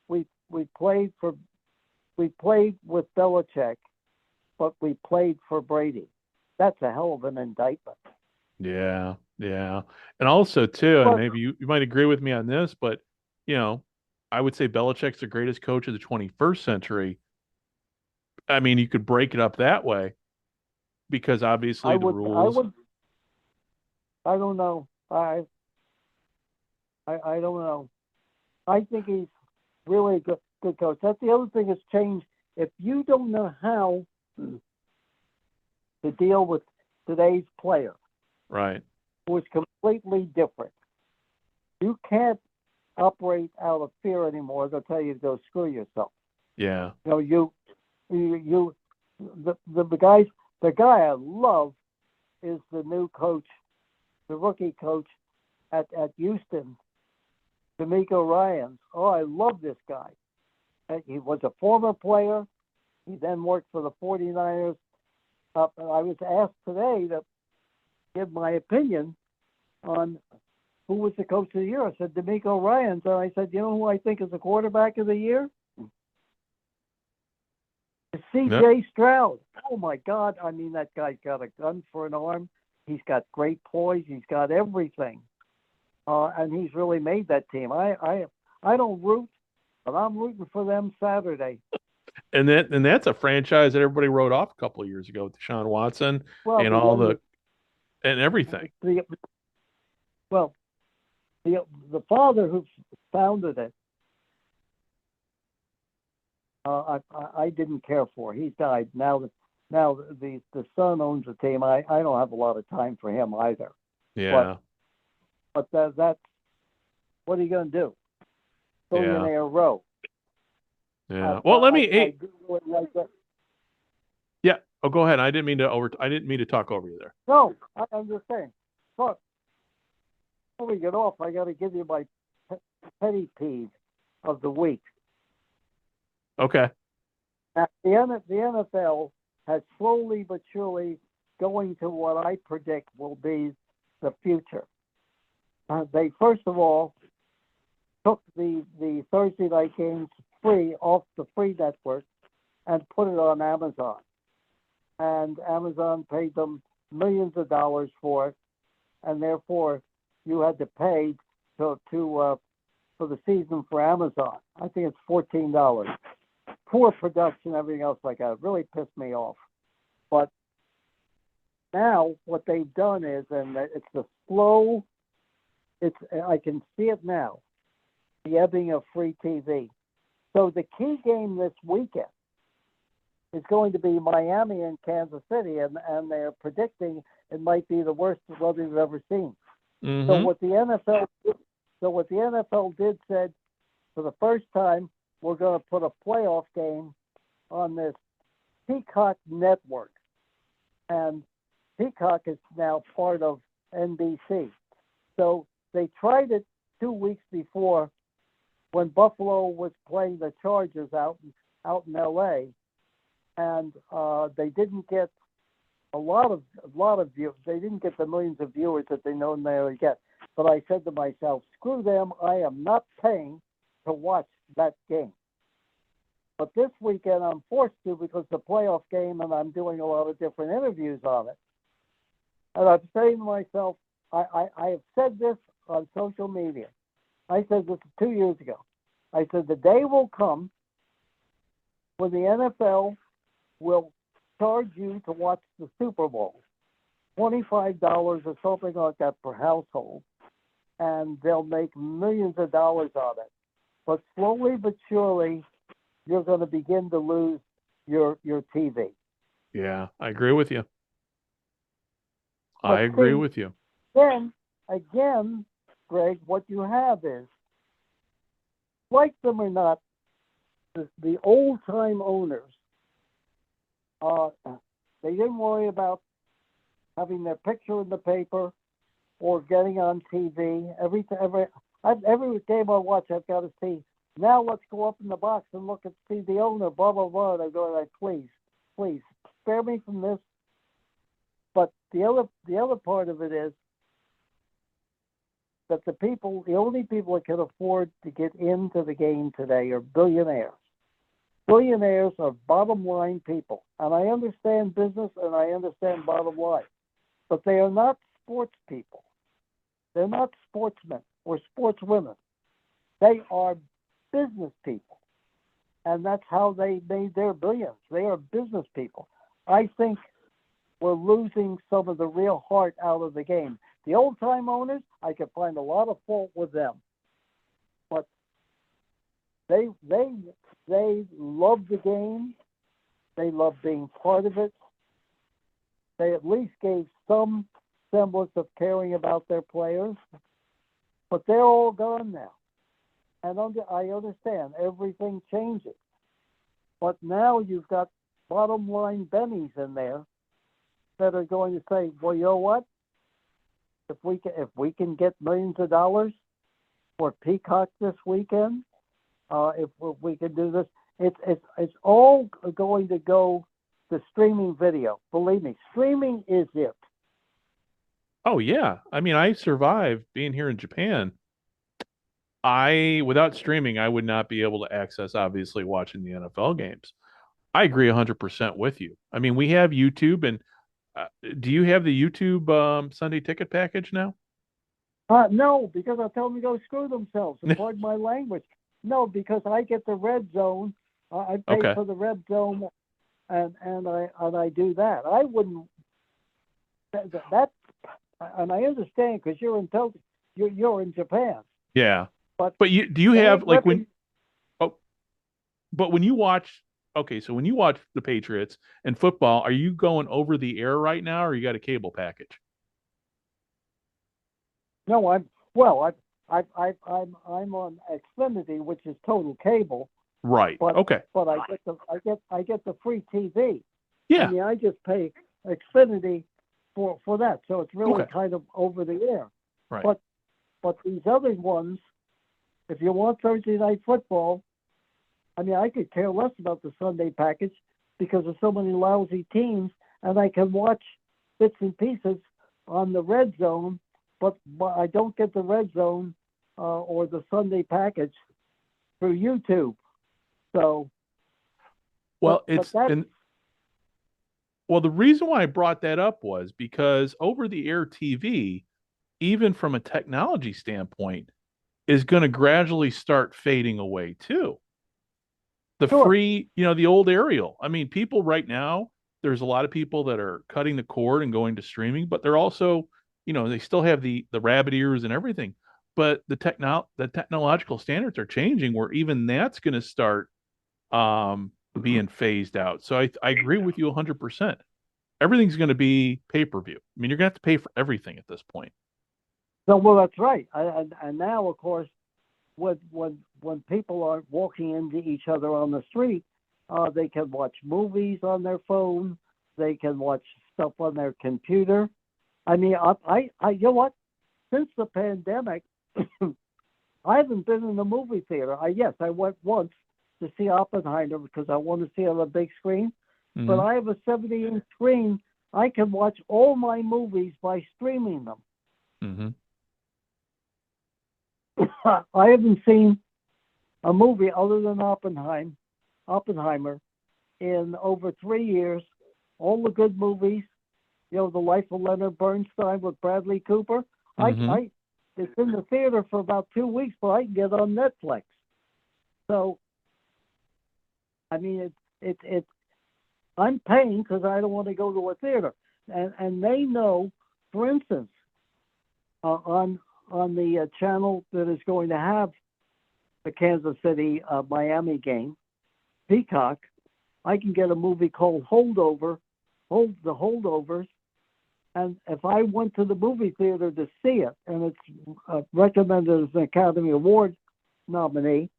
S3: we played with Belichick, but we played for Brady. That's a hell of an indictment.
S2: Yeah, yeah. And also, too, and maybe you might agree with me on this, but, I would say Belichick's the greatest coach of the 21st century. I mean, you could break it up that way because obviously rules.
S3: I don't know. I don't know. I think he's really a good coach. That's the other thing that's changed. If you don't know how to deal with today's player,
S2: right,
S3: who is completely different, you can't operate out of fear anymore. They'll tell you to go screw yourself.
S2: Yeah.
S3: The guy I love is the new coach, the rookie coach at Houston, D'Amico Ryans. Oh, I love this guy. He was a former player. He then worked for the 49ers. I was asked today to give my opinion on who was the coach of the year. I said, D'Amico Ryans. And I said, you know who I think is the quarterback of the year? It's C.J. Stroud. Oh, my God. I mean, that guy's got a gun for an arm. He's got great poise. He's got everything. And he's really made that team. I don't root, but I'm rooting for them Saturday.
S2: And that's a franchise that everybody wrote off a couple of years ago with Deshaun Watson and everything.
S3: The father who founded it, I didn't care for. He's died. Now the son owns the team. I don't have a lot of time for him either.
S2: Yeah.
S3: But that's what are you going to do? Billionaire row.
S2: Yeah. Well, yeah. Oh, go ahead. I didn't mean to talk over you there.
S3: No, I'm just saying. before we get off, I got to give you my petty peeve of the week.
S2: Okay.
S3: The NFL has slowly but surely going to what I predict will be the future. They first of all took the Thursday night games free off the free network and put it on Amazon. And Amazon paid them millions of dollars for it, and therefore you had to pay for the season for Amazon. I think it's $14. Poor production, everything else like that. It really pissed me off. But now what they've done is, and it's the slow, I can see it now, the ebbing of free TV. So the key game this weekend is going to be Miami and Kansas City, and they're predicting it might be the worst weather we've ever seen.
S2: Mm-hmm.
S3: So what the NFL did said, for the first time, we're going to put a playoff game on this Peacock network, and Peacock is now part of NBC. So they tried it 2 weeks before when Buffalo was playing the Chargers out in LA, and they didn't get a lot of views. They didn't get the millions of viewers that they normally get. But I said to myself, screw them. I am not paying to watch that game. But this weekend I'm forced to because it's a playoff game and I'm doing a lot of different interviews on it. And I'm saying to myself, I have said this on social media. I said this 2 years ago. I said the day will come when the NFL will charge you to watch the Super Bowl, $25 or something like that per household, and they'll make millions of dollars on it. But slowly but surely, you're going to begin to lose your TV.
S2: Yeah, I agree with you.
S3: But
S2: I agree
S3: see,
S2: with you.
S3: Then, again, Greg, what you have is, like them or not, the old-time owners, they didn't worry about having their picture in the paper or getting on TV. Every game I watch, I've got to see, now let's go up in the box and look and see the owner, blah, blah, blah. And I go, like, please, spare me from this. But the other part of it is that the only people that can afford to get into the game today are billionaires. Billionaires are bottom line people. And I understand business and I understand bottom line. But they are not sports people. They're not sportsmen or sportswomen. They are business people. And that's how they made their billions. They are business people. I think we're losing some of the real heart out of the game. The old-time owners, I could find a lot of fault with them. But they love the game. They love being part of it. They at least gave some semblance of caring about their players. But they're all gone now. And I understand everything changes. But now you've got bottom line bennies in there that are going to say, well, you know what? If we can get millions of dollars for Peacock this weekend, if we can do this, it's all going to go to streaming video. Believe me, streaming is it.
S2: Oh yeah. I mean, I survived being here in Japan. Without streaming, I would not be able to access, obviously, watching the NFL games. I agree 100% with you. I mean, we have YouTube, and do you have the YouTube Sunday ticket package now?
S3: No, because I tell them to go screw themselves. And pardon my language. No, because I get the red zone. I pay for the red zone, and I do that. I wouldn't. That and I understand because you're in Japan.
S2: Yeah.
S3: But
S2: do you have like when? Oh, but when you watch. Okay, so when you watch the Patriots and football, are you going over the air right now, or you got a cable package?
S3: No, I'm on Xfinity, which is total cable.
S2: Right.
S3: But,
S2: okay.
S3: But I get the free TV.
S2: Yeah.
S3: I mean, I just pay Xfinity for that. So it's really
S2: Okay.
S3: kind of over the air.
S2: Right.
S3: But these other ones, if you want Thursday night football, I mean, I could care less about the Sunday package because there's so many lousy teams, and I can watch bits and pieces on the red zone, but I don't get the red zone or the Sunday package through YouTube. So,
S2: Well,
S3: but that's
S2: well, the reason why I brought that up was because over the air TV, even from a technology standpoint, is going to gradually start fading away too. The
S3: sure.
S2: free, the old aerial. I mean, people right now, there's a lot of people that are cutting the cord and going to streaming, but they're also, they still have the rabbit ears and everything. But the technological standards are changing where even that's going to start being phased out. So I agree with you 100%. Everything's going to be pay-per-view. I mean, you're going to have to pay for everything at this point.
S3: So, well, that's right. And now, of course, when people are walking into each other on the street, they can watch movies on their phone. They can watch stuff on their computer. I mean, I you know what? Since the pandemic, I haven't been in the movie theater. Yes, I went once to see Oppenheimer because I want to see it on a big screen. But
S2: Mhm.
S3: I have a 70-inch screen. I can watch all my movies by streaming them.
S2: Mhm.
S3: I haven't seen a movie other than Oppenheimer in over 3 years. All the good movies, The Life of Leonard Bernstein with Bradley Cooper.
S2: Mhm.
S3: It's in the theater for about 2 weeks, but I can get on Netflix. So, I mean, I'm paying because I don't want to go to a theater, and they know. For instance, on the channel that is going to have the Kansas City Miami game, Peacock, I can get a movie called The Holdovers, and if I went to the movie theater to see it, and it's recommended as an Academy Award nominee,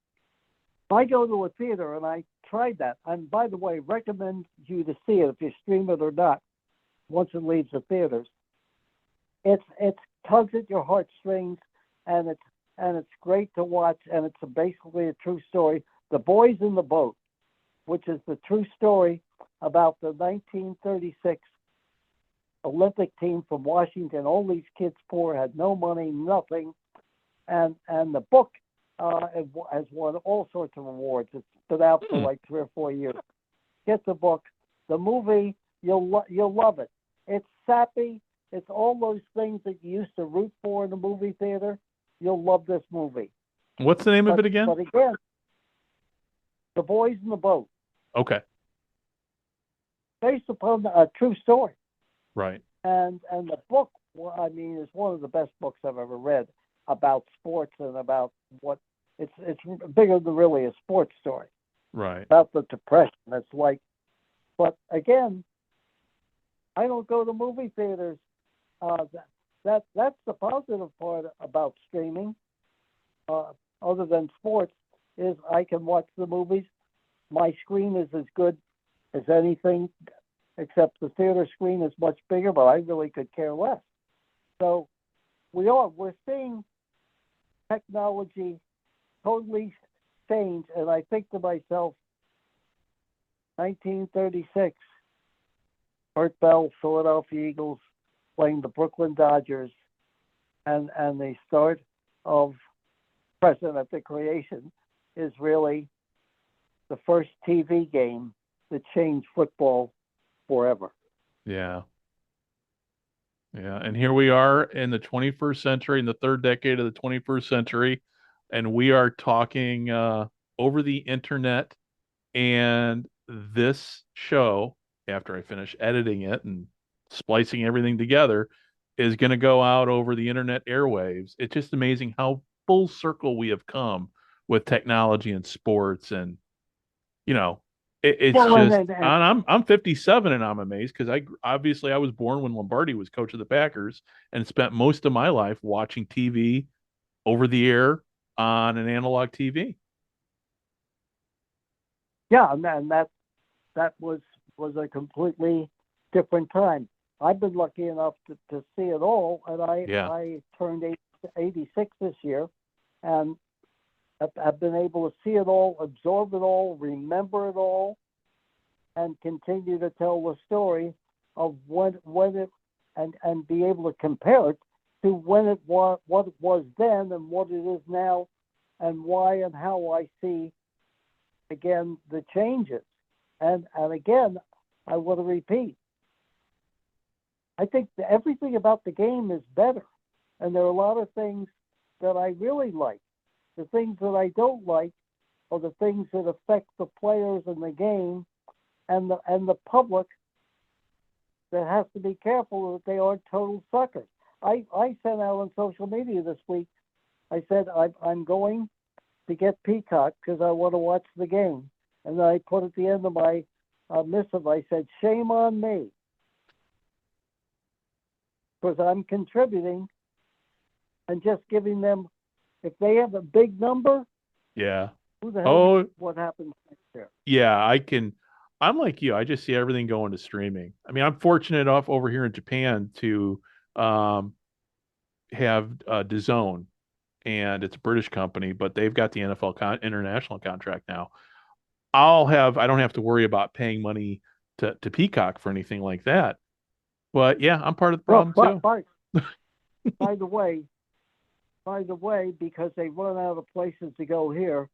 S3: if I go to a theater and I tried that, and by the way, recommend you to see it if you stream it or not, once it leaves the theaters. It tugs at your heartstrings, and it's great to watch, and it's basically a true story. The Boys in the Boat, which is the true story about the 1936 Olympic team from Washington. All these kids poor, had no money, nothing, and the book has won all sorts of awards. It's been out for like 3 or 4 years. Get the book. The movie, you'll love it. It's sappy. It's all those things that you used to root for in the movie theater. You'll love this movie.
S2: What's the name of it again?
S3: But again, The Boys in the Boat,
S2: Okay.
S3: based upon a true story.
S2: Right.
S3: And the book, well, I mean, is one of the best books I've ever read about sports and about what it's bigger than really a sports story
S2: Right.
S3: about the Depression. It's like, but again, I don't go to movie theaters. That's the positive part about streaming. Other than sports, is I can watch the movies. My screen is as good as anything, except the theater screen is much bigger, but I really could care less. So we're seeing technology totally change, and I think to myself, 1936, Bert Bell, Philadelphia Eagles, playing the Brooklyn Dodgers, and the start of President of the Creation is really the first TV game that changed football forever.
S2: Yeah. Yeah. And here we are in the 21st century, in the third decade of the 21st century, and we are talking over the internet. And this show, after I finish editing it and splicing everything together, is going to go out over the internet airwaves. It's just amazing how full circle we have come with technology and sports, and you know, it's
S3: Well,
S2: just.
S3: and
S2: And I'm 57, and I'm amazed because I was born when Lombardi was coach of the Packers, and spent most of my life watching TV over the air on an analog TV.
S3: yeah, and that was a completely different time. I've been lucky enough to see it all, and
S2: Yeah.
S3: I turned 86 this year, and I've been able to see it all, absorb it all, remember it all, and continue to tell the story of when it, and be able to compare it to when it was, what it was then and what it is now, and why and how I see, again, the changes. And again, I want to repeat, I think that everything about the game is better. And there are a lot of things that I really like. The things that I don't like are the things that affect the players in the game and the public that has to be careful that they aren't total suckers. I sent out on social media this week, I said, I'm going to get Peacock because I want to watch the game. And then I put at the end of my missive, I said, shame on me. Because I'm contributing and just giving them, if they have a big number,
S2: Yeah.
S3: who the hell knows what happens next year?
S2: Yeah, I'm like you. I just see everything going to streaming. I mean, I'm fortunate enough over here in Japan to have DAZN, and it's a British company, but they've got the NFL international contract now. I don't have to worry about paying money to Peacock for anything like that. But yeah, I'm part of the problem too.
S3: By the way, because they run out of places to go here,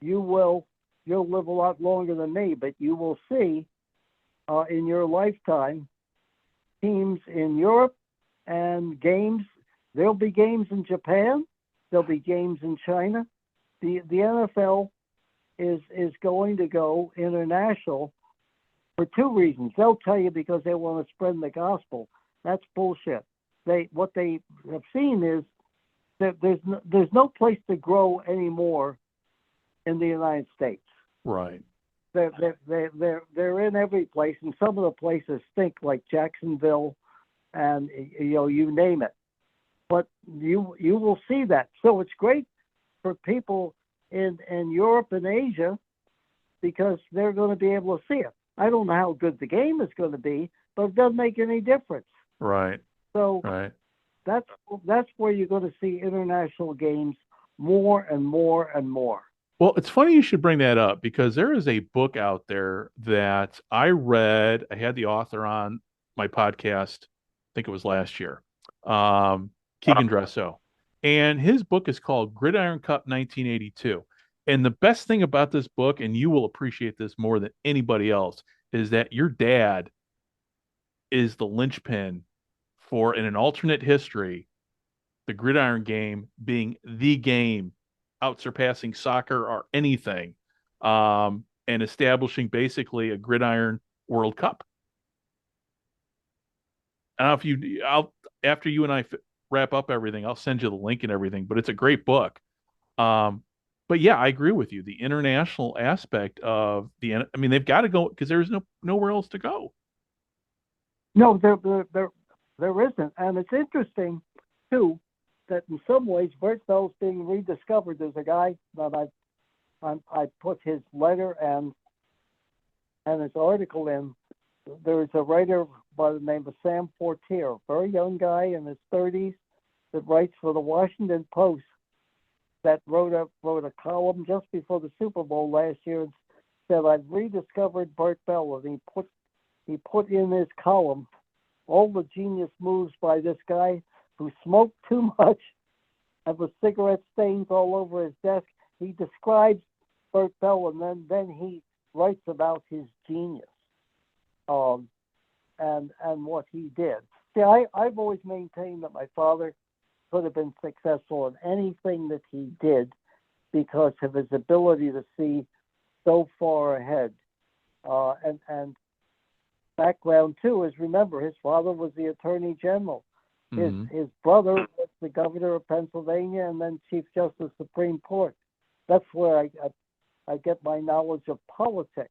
S3: you'll live a lot longer than me, but you will see in your lifetime teams in Europe and games. There'll be games in Japan. There'll be games in China. The NFL is going to go international for two reasons. They'll tell you because they want to spread the gospel. That's bullshit. What they have seen is that there's no place to grow anymore in the United States.
S2: Right.
S3: They're in every place, and some of the places stink, like Jacksonville, and you name it. But you will see that. So it's great for people in Europe and Asia because they're going to be able to see it. I don't know how good the game is going to be, but it doesn't make any difference.
S2: Right.
S3: So
S2: right.
S3: That's where you're going to see international games more and more and more.
S2: Well, it's funny you should bring that up because there is a book out there that I read. I had the author on my podcast, I think it was last year, Keegan Dresso. And his book is called Gridiron Cup 1982. And the best thing about this book, and you will appreciate this more than anybody else, is that your dad is the linchpin for, in an alternate history, the gridiron game being the game, out surpassing soccer or anything, and establishing basically a gridiron World Cup. I don't know if after you and I wrap up everything, I'll send you the link and everything. But it's a great book. But yeah, I agree with you. The international aspect of I mean, they've got to go because there's nowhere else to go.
S3: No, there isn't, and it's interesting too that in some ways Bert Bell's being rediscovered. There's a guy that I put his letter and his article in. There's a writer by the name of Sam Fortier, very young guy in his 30s that writes for the Washington Post, that wrote a column just before the Super Bowl last year and said, I've rediscovered Bert Bell, and he put in his column all the genius moves by this guy who smoked too much and with cigarette stains all over his desk. He describes Bert Bell, and then he writes about his genius and what he did. See, I've always maintained that my father could have been successful in anything that he did because of his ability to see so far ahead. And background too is, remember, his father was the Attorney General. His brother was the governor of Pennsylvania and then Chief Justice of the Supreme Court. That's where I get my knowledge of politics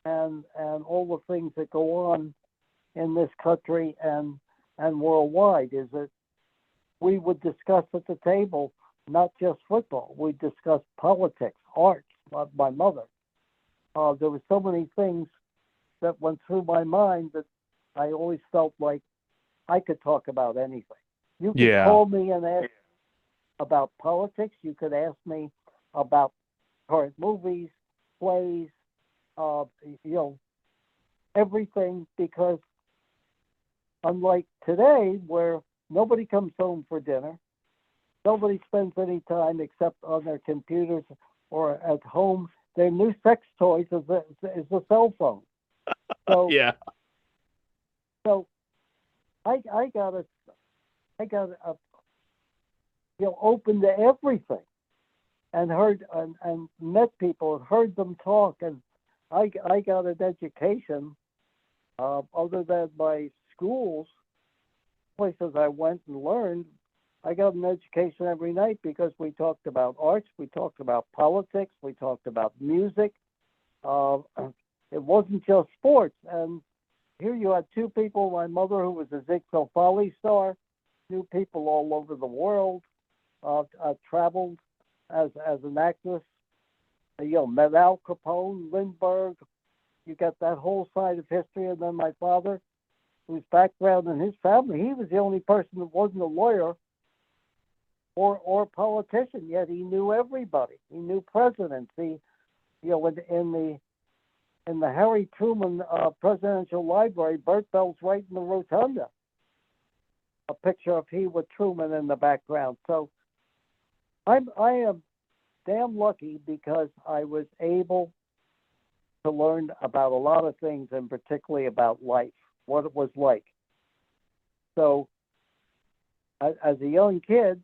S3: and all the things that go on in this country and worldwide. Is that we would discuss at the table not just football. We discuss politics, arts. My mother. There were so many things that went through my mind that I always felt like I could talk about anything. You could
S2: Yeah.
S3: call me and ask about politics. You could ask me about current movies, plays, everything, because unlike today where nobody comes home for dinner, nobody spends any time except on their computers or at home. Their new sex toys is a cell phone. So
S2: Yeah.
S3: so I got open to everything, and heard and met people and heard them talk, and I got an education other than my schools, places I went and learned. I got an education every night because we talked about arts, we talked about politics, we talked about music. Uh, it wasn't just sports. And here you had two people, my mother, who was a Ziegfeld Folly star, knew people all over the world, traveled as an actress, met Al Capone, Lindbergh. You got that whole side of history. And then my father, whose background in his family, he was the only person that wasn't a lawyer or politician, yet he knew everybody. He knew presidents. In the Harry Truman Presidential Library, Bert Bell's right in the rotunda. A picture of he with Truman in the background. So I am damn lucky because I was able to learn about a lot of things, and particularly about life, what it was like. So as a young kid,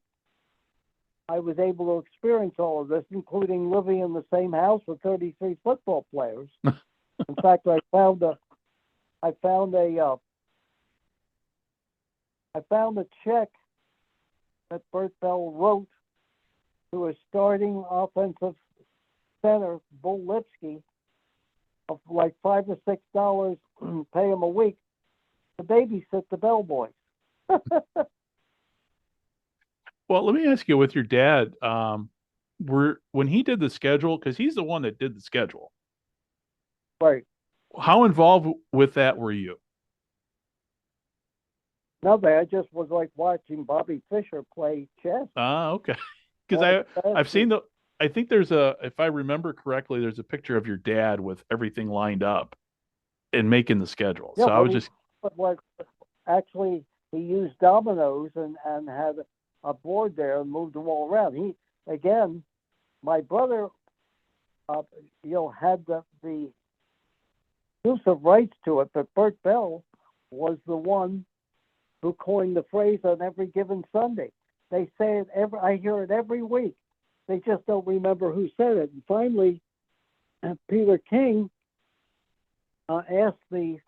S3: I was able to experience all of this, including living in the same house with 33 football players. In fact, I found a check that Bert Bell wrote to a starting offensive center, Bull Lipsky, of like $5 or $6, pay him a week to babysit the Bellboys.
S2: Well, let me ask you, with your dad, when he did the schedule, because he's the one that did the schedule,
S3: Right.
S2: how involved with that were you?
S3: Nothing. I just was like watching Bobby Fischer play chess.
S2: Ah, okay. Because I've seen I think if I remember correctly, there's a picture of your dad with everything lined up and making the schedule.
S3: Yeah,
S2: So I was just,
S3: but actually he used dominoes and had a board there and moved them all around. My brother, had the exclusive rights to it, but Bert Bell was the one who coined the phrase "on every given Sunday." They say it I hear it every week. They just don't remember who said it. And finally, Peter King asked the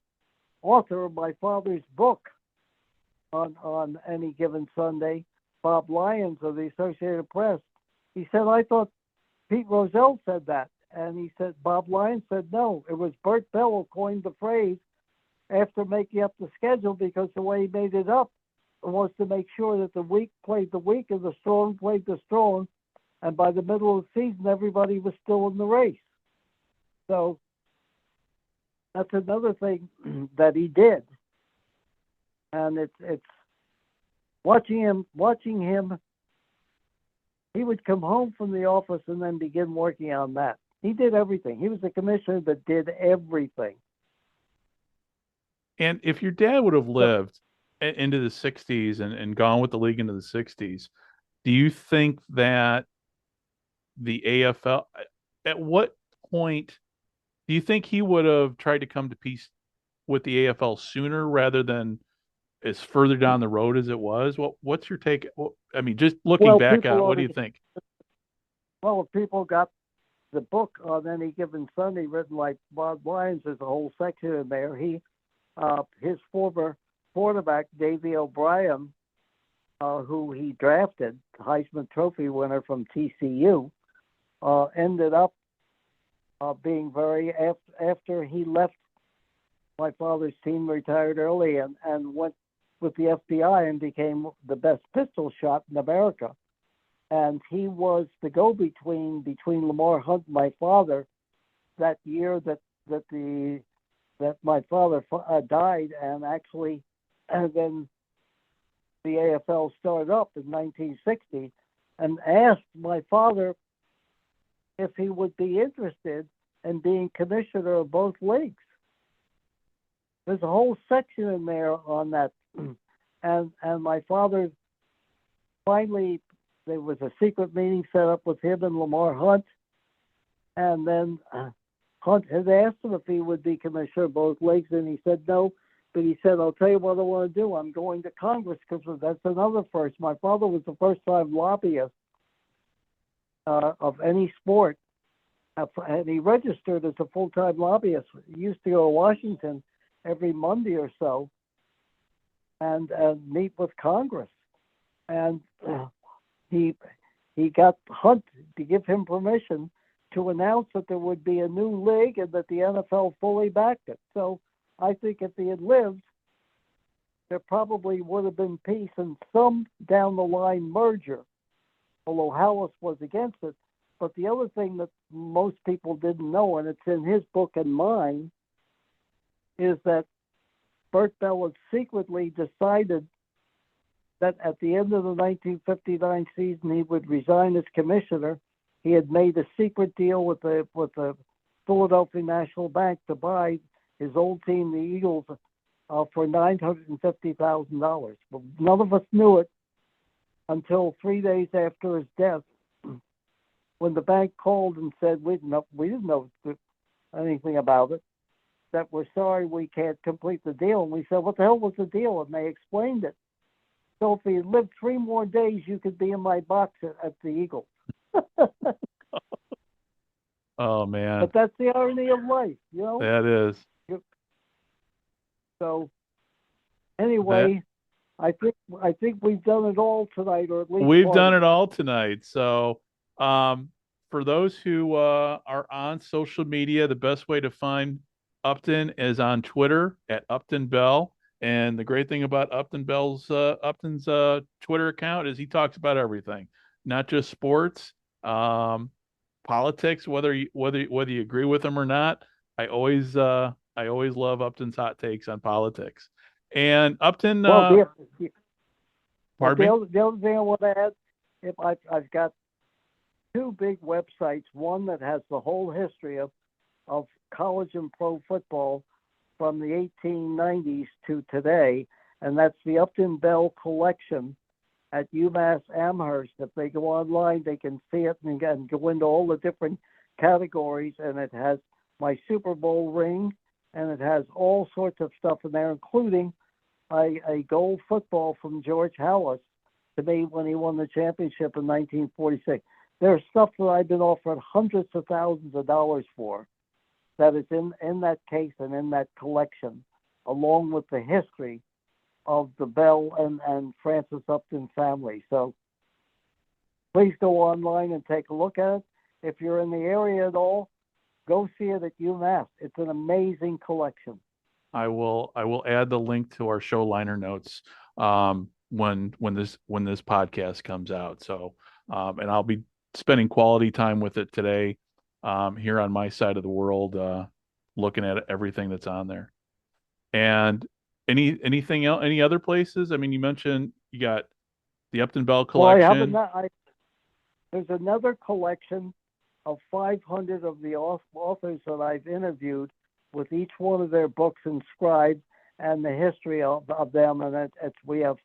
S3: author of my father's book on any given Sunday, Bob Lyons of the Associated Press. He said, "I thought Pete Rozelle said that." And he said, Bob Lyons said, "No, it was Bert Bell who coined the phrase after making up the schedule, because the way he made it up was to make sure that the weak played the weak and the strong played the strong. And by the middle of the season, everybody was still in the race." So that's another thing that he did. And it's watching him. He would come home from the office and then begin working on that. He did everything. He was the commissioner that did everything.
S2: and if your dad would have lived into the 60s and gone with the league into the 60s, do you think that the AFL, at what point do you think he would have tried to come to peace with the AFL sooner rather than as further down the road as it was? What's your take? I mean, just looking back at, what do you think?
S3: Well, if people got the book on any given Sunday, written like Bob Lyons, there's a whole section in there. His former quarterback, Davey O'Brien, who he drafted, Heisman Trophy winner from TCU, ended up being after he left my father's team, retired early, and went with the FBI and became the best pistol shot in America. And he was the go-between between Lamar Hunt and my father that year that the that my father died, and actually, and then the AFL started up in 1960, and asked my father if he would be interested in being commissioner of both leagues. There's a whole section in there on that, and my father finally, there was a secret meeting set up with him and Lamar Hunt, and then Hunt had asked him if he would be commissioner of both leagues, and he said no. But he said, "I'll tell you what I want to do. I'm going to Congress," because that's another first. My father was the first-time lobbyist of any sport, and he registered as a full-time lobbyist. He used to go to Washington every Monday or so and meet with Congress. And he got Hunt to give him permission to announce that there would be a new league and that the NFL fully backed it. So I think if he had lived, there probably would have been peace and some down the line merger, although Hallis was against it. But the other thing that most people didn't know, and it's in his book and mine, is that Bert Bell had secretly decided that at the end of the 1959 season he would resign as commissioner. He had made a secret deal with the Philadelphia National Bank to buy his old team, the Eagles, for $950,000. But none of us knew it until 3 days after his death, when the bank called and said we didn't know anything about it, that we're sorry we can't complete the deal. And we said, what the hell was the deal? And they explained it. So if he had lived 3 more days, you could be in my box at the Eagles.
S2: Oh man!
S3: But that's the irony of life, you know.
S2: That is.
S3: So anyway, I think we've done it all tonight, or at least
S2: we've done it all tonight. So for those who are on social media, the best way to find Upton is on Twitter at Upton Bell. And the great thing about Upton's Twitter account is he talks about everything, not just sports, politics, whether you agree with him or not. I always love Upton's hot takes on politics. And Upton,
S3: the other thing I want to add, if I've got 2 big websites, one that has the whole history of college and pro football from the 1890s to today, and that's the Upton Bell Collection at UMass Amherst. If they go online, they can see it and go into all the different categories, and it has my Super Bowl ring, and it has all sorts of stuff in there, including a gold football from George Hallis to me when he won the championship in 1946. There's stuff that I've been offered hundreds of thousands of dollars for, that is in that case and in that collection, along with the history of the Bell and Francis Upton family. So please go online and take a look at it. If you're in the area at all, go see it at UMass. It's an amazing collection.
S2: I will add the link to our show liner notes when this podcast comes out. So and I'll be spending quality time with it today here on my side of the world, looking at everything that's on there. And anything else? Any other places? I mean, you mentioned you got the Upton Bell collection.
S3: Well, there's another collection of 500 of the authors that I've interviewed, with each one of their books inscribed and the history of them. And we have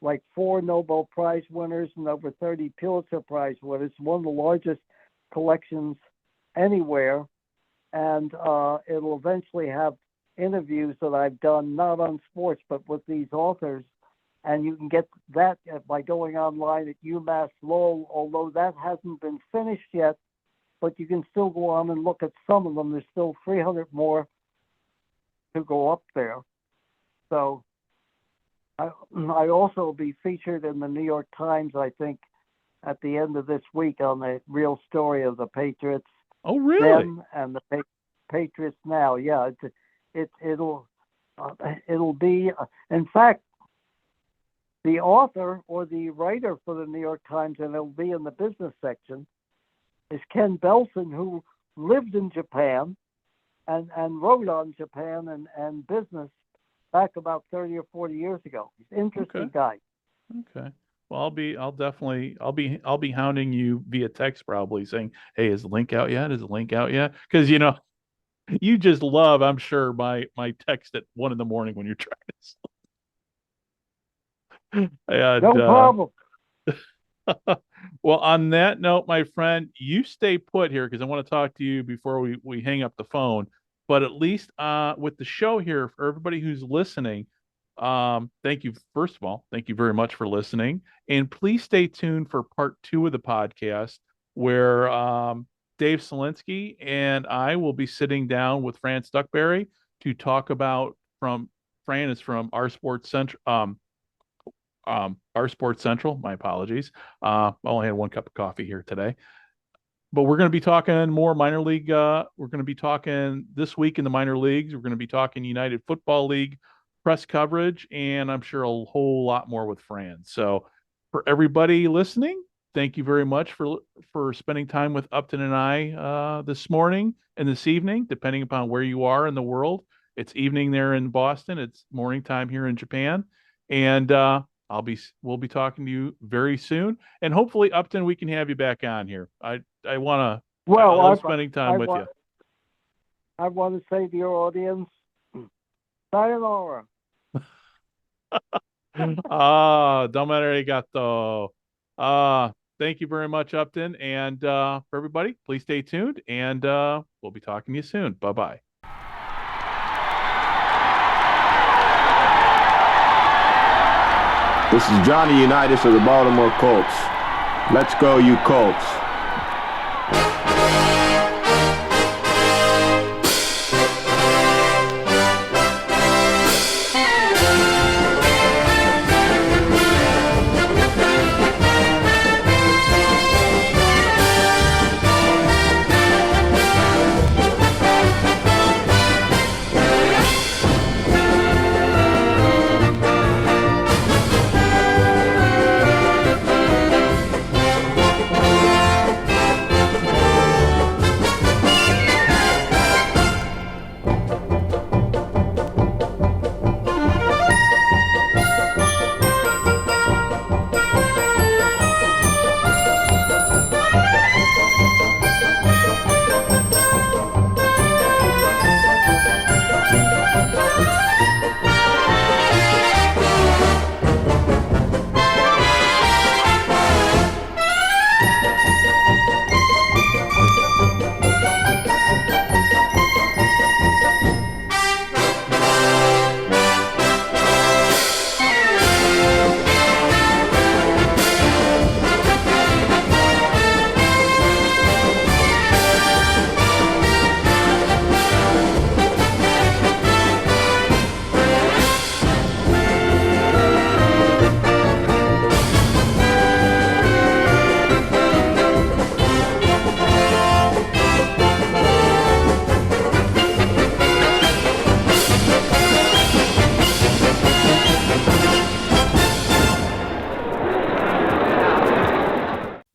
S3: like 4 Nobel Prize winners and over 30 Pulitzer Prize winners. It's one of the largest collections anywhere. And it'll eventually have interviews that I've done, not on sports, but with these authors. And you can get that by going online at UMass Lowell, although that hasn't been finished yet. But you can still go on and look at some of them. There's still 300 more to go up there. So I also will be featured in the New York Times, I think, at the end of this week on the real story of the Patriots.
S2: Oh, really?
S3: Then and the Patriots now. Yeah, it'll be. In fact, the author or the writer for the New York Times, and it'll be in the business section, is Ken Belson, who lived in Japan and wrote on Japan and business back about 30 or 40 years ago. He's an interesting guy.
S2: Okay. Well, I'll be hounding you via text probably saying, "Hey, is the link out yet? Is the link out yet?" Because you just love, I'm sure, my text at 1 a.m. when you're trying to sleep. And,
S3: No problem.
S2: well, on that note, my friend, you stay put here because I want to talk to you before we hang up the phone. But at least with the show here, for everybody who's listening, thank you. First of all, thank you very much for listening. And please stay tuned for part 2 of the podcast where Dave Selinsky and I will be sitting down with Fran Stuckberry to talk about Fran is from Our Sports Central. Our Sports Central. My apologies. I only had 1 cup of coffee here today, but we're going to be talking more minor league. We're going to be talking this week in the minor leagues. We're going to be talking United Football League press coverage, and I'm sure a whole lot more with Fran. So, for everybody listening, thank you very much for spending time with Upton and I this morning and this evening, depending upon where you are in the world. It's evening there in Boston. It's morning time here in Japan, and we'll be talking to you very soon, and hopefully, Upton, we can have you back on here. I want to.
S3: Well,
S2: I love spending time with you.
S3: I want to say to your audience, sayonara.
S2: Domo arigato. Thank you very much, Upton, and for everybody, please stay tuned, and we'll be talking to you soon. Bye bye.
S4: This is Johnny Unitas of the Baltimore Colts. Let's go, you Colts.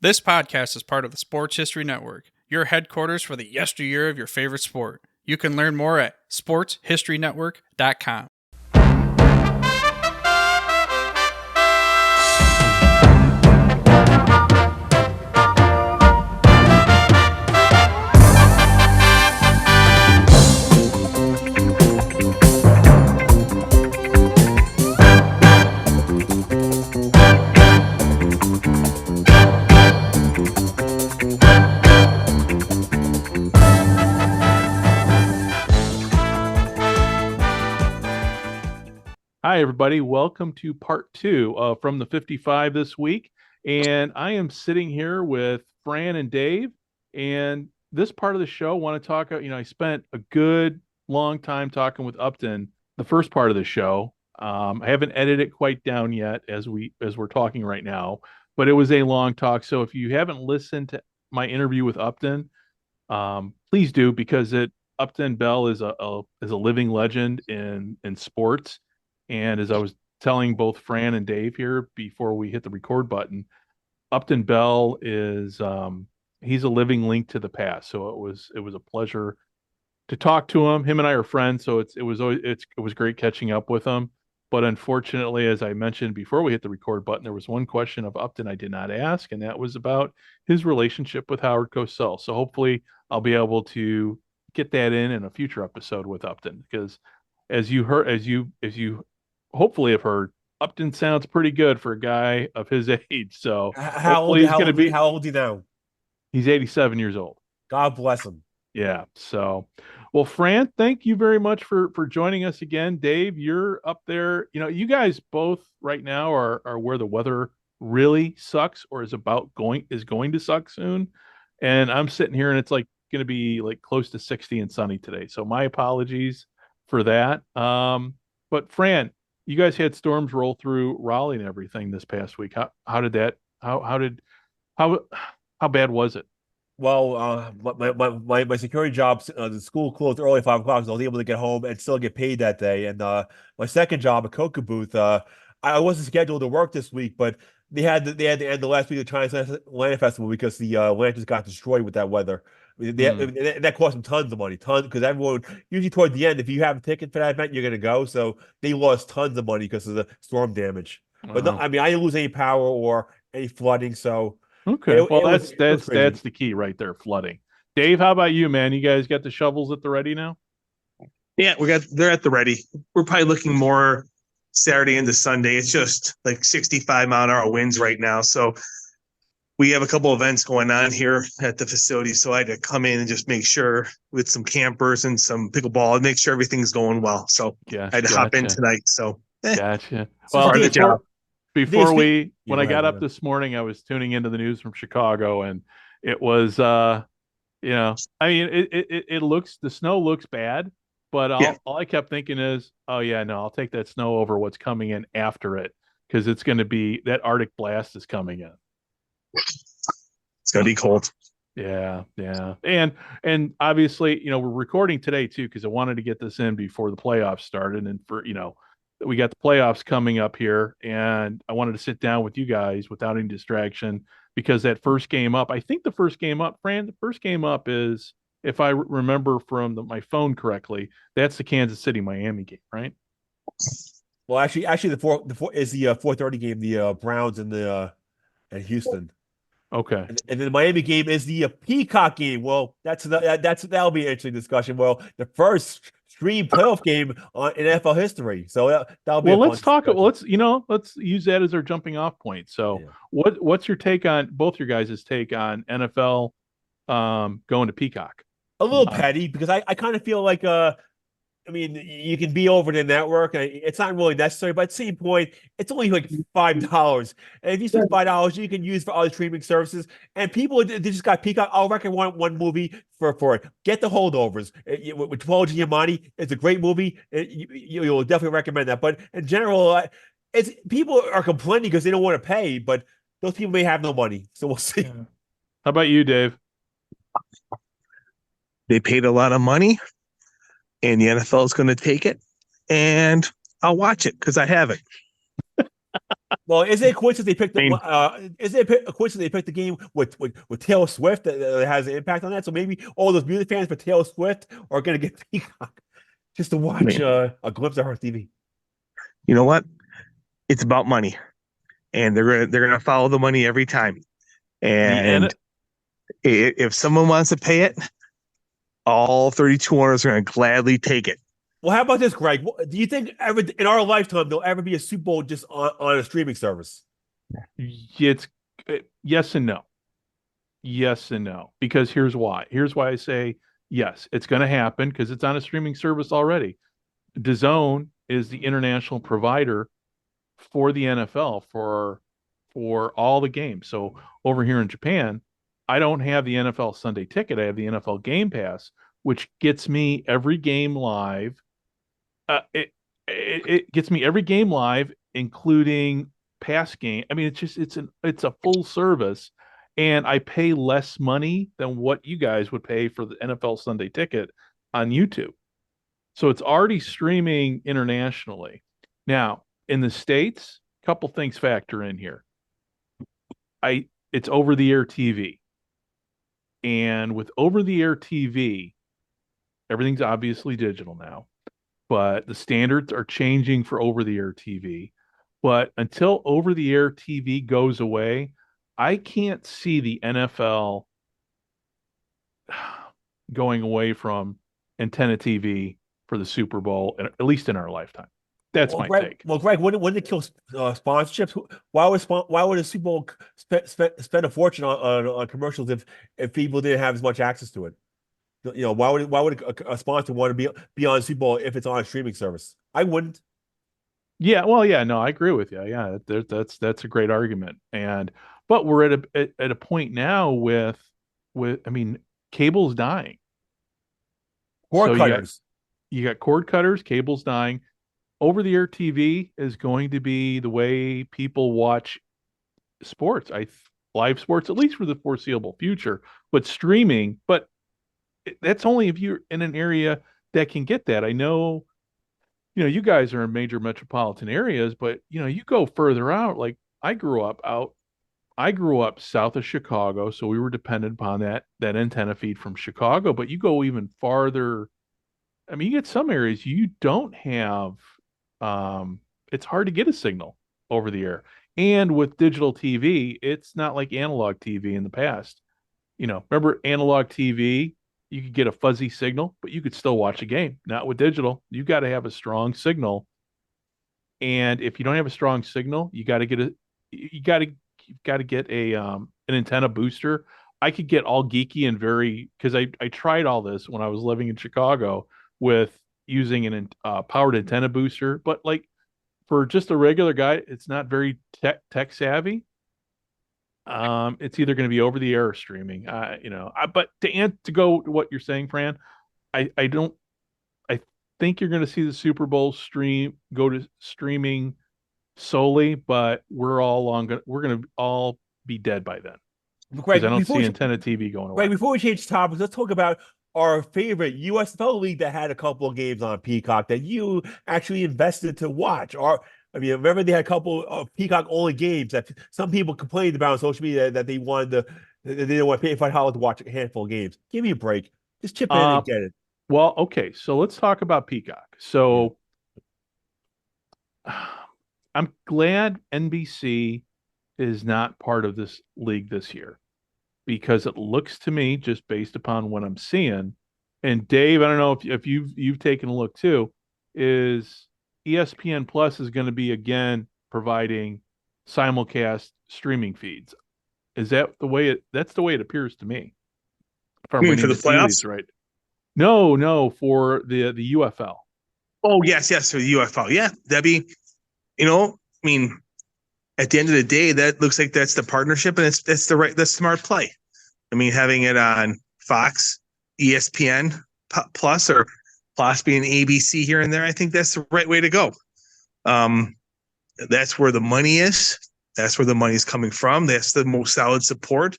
S5: This podcast is part of the Sports History Network, your headquarters for the yesteryear of your favorite sport. You can learn more at sportshistorynetwork.com.
S2: Hi, everybody. Welcome to part 2 from the 55 this week. And I am sitting here with Fran and Dave. And this part of the show, I want to talk, I spent a good long time talking with Upton, the first part of the show. I haven't edited it quite down yet as we're talking right now, but it was a long talk. So if you haven't listened to my interview with Upton, please do, because Upton Bell is a living legend in sports. And as I was telling both Fran and Dave here before we hit the record button, Upton Bell is he's a living link to the past. So it was a pleasure to talk to him. Him and I are friends, so it was great catching up with him. But unfortunately, as I mentioned before we hit the record button, there was one question of Upton I did not ask, and that was about his relationship with Howard Cosell. So hopefully, I'll be able to get that in a future episode with Upton, because as you hopefully have heard, Upton sounds pretty good for a guy of his age. So
S6: How old?
S2: hopefully he's going to be.
S6: How old you now?
S2: He's 87 years old.
S6: God bless him.
S2: Yeah. So, well, Fran, thank you very much for joining us again. Dave, you're up there. You guys both right now are where the weather really sucks or is going to suck soon. And I'm sitting here and it's like going to be like close to 60 and sunny today. So my apologies for that. But Fran, you guys had storms roll through Raleigh and everything this past week. How did that? How bad was it?
S6: Well, my security job, the school closed early at 5 o'clock, so I was able to get home and still get paid that day. And my second job, a Coca booth, I wasn't scheduled to work this week, but they had to end the last week of the Chinese Lantern Festival because the lanterns got destroyed with that weather. That cost them tons of money, because everyone usually toward the end, if you have a ticket for that event, you're gonna go. So they lost tons of money because of the storm damage. But no,
S2: Wow.
S6: I mean, I didn't lose any power or any flooding, so.
S2: Okay. Well,
S6: It was crazy.
S2: that's the key right there, flooding. Dave, how about you, man? You guys got the shovels at the ready now?
S7: Yeah, they're at the ready. We're probably looking more Saturday into Sunday. It's just like 65-mile-an-hour winds right now. So we have a couple events going on here at the facility. So I had to come in and just make sure with some campers and some pickleball and make sure everything's going well. So
S2: Yeah.
S7: I had to hop in tonight. So
S2: Gotcha.
S6: So
S2: Well,
S7: part of the job.
S2: before
S6: Yeah,
S2: when
S6: go
S2: I got
S6: ahead,
S2: up
S6: go ahead.
S2: this morning, I was tuning into the news from Chicago, and it was I mean, the snow looks bad, but
S7: Yeah.
S2: all I kept thinking is, oh yeah, no, I'll take that snow over what's coming in after it, because it's going to be that Arctic blast is coming in.
S7: It's going to be cold.
S2: Yeah, yeah. And obviously, we're recording today too, because I wanted to get this in before the playoffs started. And we got the playoffs coming up here, and I wanted to sit down with you guys without any distraction, because that first game up, I think the first game up, Fran, the first game up is, if I remember from my phone correctly, that's the Kansas City Miami game, right?
S6: Well, actually, the four is the 4:30 game, the Browns and Houston.
S2: Okay.
S6: And then the Miami game is the Peacock game. Well, that'll be an interesting discussion. Well, the first stream playoff game in NFL history. So that'll be.
S2: Well,
S6: a
S2: let's
S6: fun
S2: talk. Well,
S6: discussion.
S2: let's use that as our jumping off point. So,
S6: Yeah.
S2: what's your take on both your guys' take on NFL going to Peacock?
S6: A little petty, because I kind of feel like I mean, you can be over the network, and it's not really necessary. But at the same point, it's only like $5, and if you spend $5, you can use for other streaming services. And people, they just got Peacock. I'll recommend one movie for it. Get The Holdovers with Paul Giamatti. It's a great movie. You'll definitely recommend that. But in general, it's people are complaining because they don't want to pay, but those people may have no money. So we'll see.
S2: Yeah. How about you, Dave?
S7: They paid a lot of money, and the NFL is going to take it, and I'll watch it because I have it.
S6: Well, is it a coincidence they picked? Is it a coincidence they picked the game with Taylor Swift that has an impact on that? So maybe all those music fans for Taylor Swift are going to get Peacock just to watch a glimpse of her TV.
S7: You know what? It's about money, and they're gonna follow the money every time. And if someone wants to pay it, all 32 owners are going to gladly take it.
S6: Well, how about this, Greg? Do you think ever in our lifetime there'll ever be a Super Bowl just on a streaming service?
S2: It's yes and no. Yes and no. Because here's why. Here's why I say yes. It's going to happen because it's on a streaming service already. DAZN is the international provider for the NFL for all the games. So over here in Japan, I don't have the NFL Sunday Ticket. I have the NFL Game Pass, which gets me every game live. It gets me every game live, including past game. I mean, it's a full service, and I pay less money than what you guys would pay for the NFL Sunday Ticket on YouTube. So it's already streaming internationally. Now, in the States, a couple things factor in here. It's over-the-air TV. And with over-the-air TV, Everything's obviously digital now, but the standards are changing for over-the-air TV. But until over-the-air TV goes away, I can't see the NFL going away from antenna TV for the Super Bowl, at least in our lifetime. That's my take.
S6: Well, Greg, wouldn't it kill sponsorships? Why would a Super Bowl spend a fortune on commercials if people didn't have as much access to it? Why would a sponsor want to be on Super Bowl if it's on a streaming service? I wouldn't.
S2: Yeah, well, yeah, no, I agree with you. Yeah, that's a great argument. But we're at a point now with I mean, cable's dying.
S6: Cord cutters.
S2: You got cord cutters, cable's dying. Over-the-air TV is going to be the way people watch sports. Live sports, at least for the foreseeable future. But streaming, that's only if you're in an area that can get that. I know, you guys are in major metropolitan areas, but you go further out. Like I grew up south of Chicago, so we were dependent upon that antenna feed from Chicago. But you go even farther. I mean, you get some areas you don't have. It's hard to get a signal over the air, and with digital TV, it's not like analog TV in the past. Remember analog TV? You could get a fuzzy signal, but you could still watch a game. Not with digital. You got to have a strong signal. And if you don't have a strong signal, you got to get you've got to get an antenna booster. I could get all geeky and because I tried all this when I was living in Chicago with using an powered antenna booster, but like for just a regular guy, it's not very tech savvy. It's either going to be over the air or streaming. But to go to what you're saying, Fran, I don't. I think you're going to see the Super Bowl go to streaming solely, but we're going to all be dead by then.
S6: Greg,
S2: I don't see antenna TV going away.
S6: Greg, before we change topics, let's talk about our favorite USFL league that had a couple of games on Peacock that you actually invested to watch. Remember they had a couple of Peacock only games that some people complained about on social media that they didn't want to pay $5 to watch a handful of games. Give me a break. Just chip in and get it.
S2: Well, okay, so let's talk about Peacock. So I'm glad NBC is not part of this league this year because it looks to me, just based upon what I'm seeing, and Dave, I don't know if you've taken a look too, is ESPN Plus is going to be again providing simulcast streaming feeds. Is that that's the way it appears to me? If I'm
S7: for the playoffs,
S2: right? No, for the UFL.
S7: Oh yes, for the UFL. Yeah, that'd be, at the end of the day, that looks like that's the partnership, and that's the smart play. Having it on Fox, ESPN Plus, or possibly an ABC here and there, I think that's the right way to go. That's where the money is. That's where the money is coming from. That's the most solid support.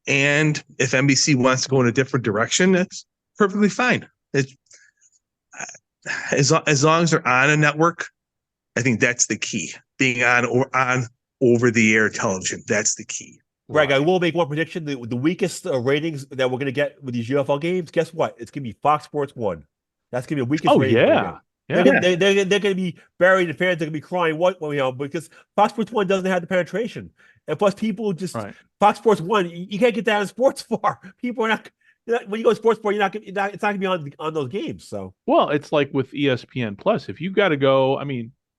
S7: And if NBC wants to go in a different direction, that's perfectly fine. As long as they're on a network, I think that's the key. Being on over the air television, that's the key.
S6: Greg, I will make one prediction. The weakest ratings that we're going to get with these UFL games, guess what? It's going to be Fox Sports 1. That's going to be the weakest rating.
S2: Yeah.
S6: They're going to be buried, and fans are going to be crying, because Fox Sports 1 doesn't have the penetration. And plus, people just, Fox Sports 1, you can't get that on Sports 4. People are not, when you go to Sports 4, it's not going to be on those games. So,
S2: well, it's like with ESPN Plus. If you got to go,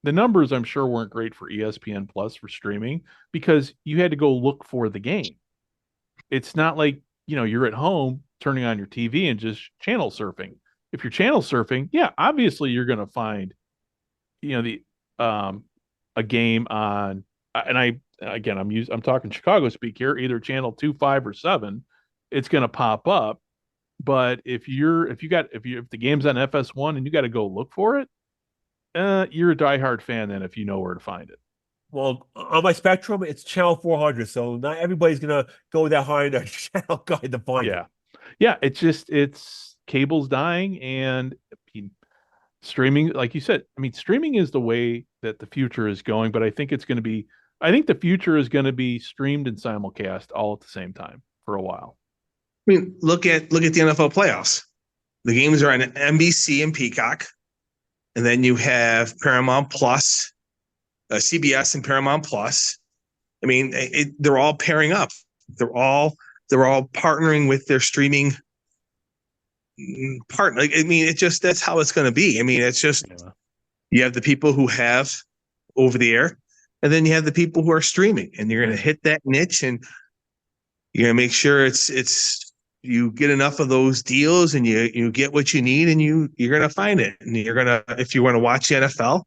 S2: the numbers I'm sure weren't great for ESPN Plus for streaming because you had to go look for the game. It's not like, you're at home turning on your TV and just channel surfing. If you're channel surfing, yeah, obviously you're going to find, a game on, and I'm talking Chicago speak here, either channel 2, 5, or 7, it's going to pop up. But if the game's on FS1 and you got to go look for it, you're a diehard fan then if you know where to find it.
S6: Well, on my Spectrum, it's channel 400, so not everybody's gonna go that high in their channel guide to find it.
S2: Yeah. It's cable's dying, and streaming, like you said. Streaming is the way that the future is going. But I think the future is going to be streamed and simulcast all at the same time for a while.
S7: Look at the NFL playoffs. The games are on NBC and Peacock, and then you have Paramount Plus, CBS and Paramount Plus. I mean, they're all pairing up. They're all partnering with their streaming partner. Like, I mean, that's how it's going to be. I mean, it's just you have the people who have over the air, and then you have the people who are streaming, and you're going to hit that niche, and you're going to make sure it's you get enough of those deals, and you get what you need, and you're going to find it, and you're going to, if you want to watch the NFL,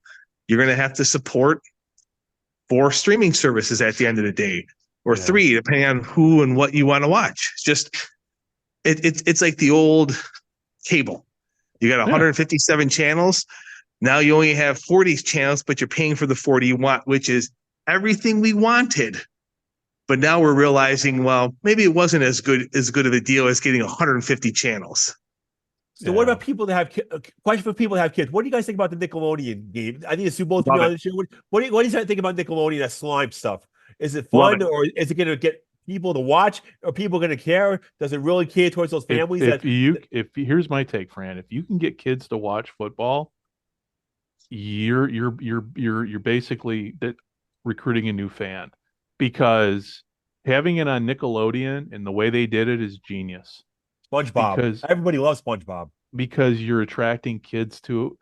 S7: you're going to have to support 4 streaming services at the end of the day, or 3, depending on who and what you want to watch. It's just it's like the old cable. You got 157 channels. Now you only have 40 channels, but you're paying for the 40 you want, which is everything we wanted. But now we're realizing, well, maybe it wasn't as good of a deal as getting 150 channels.
S6: So what about people that have question for people that have kids? What do you guys think about the Nickelodeon game? I think it's Super Bowl to be on the show. What do you think about Nickelodeon, that slime stuff? Is it fun, or is it going to get people to watch? Are people going to care? Does it really cater towards those families?
S2: If here's my take, Fran. If you can get kids to watch football, you're basically recruiting a new fan, because having it on Nickelodeon and the way they did it is genius.
S6: SpongeBob. Because everybody loves SpongeBob.
S2: Because you're attracting kids to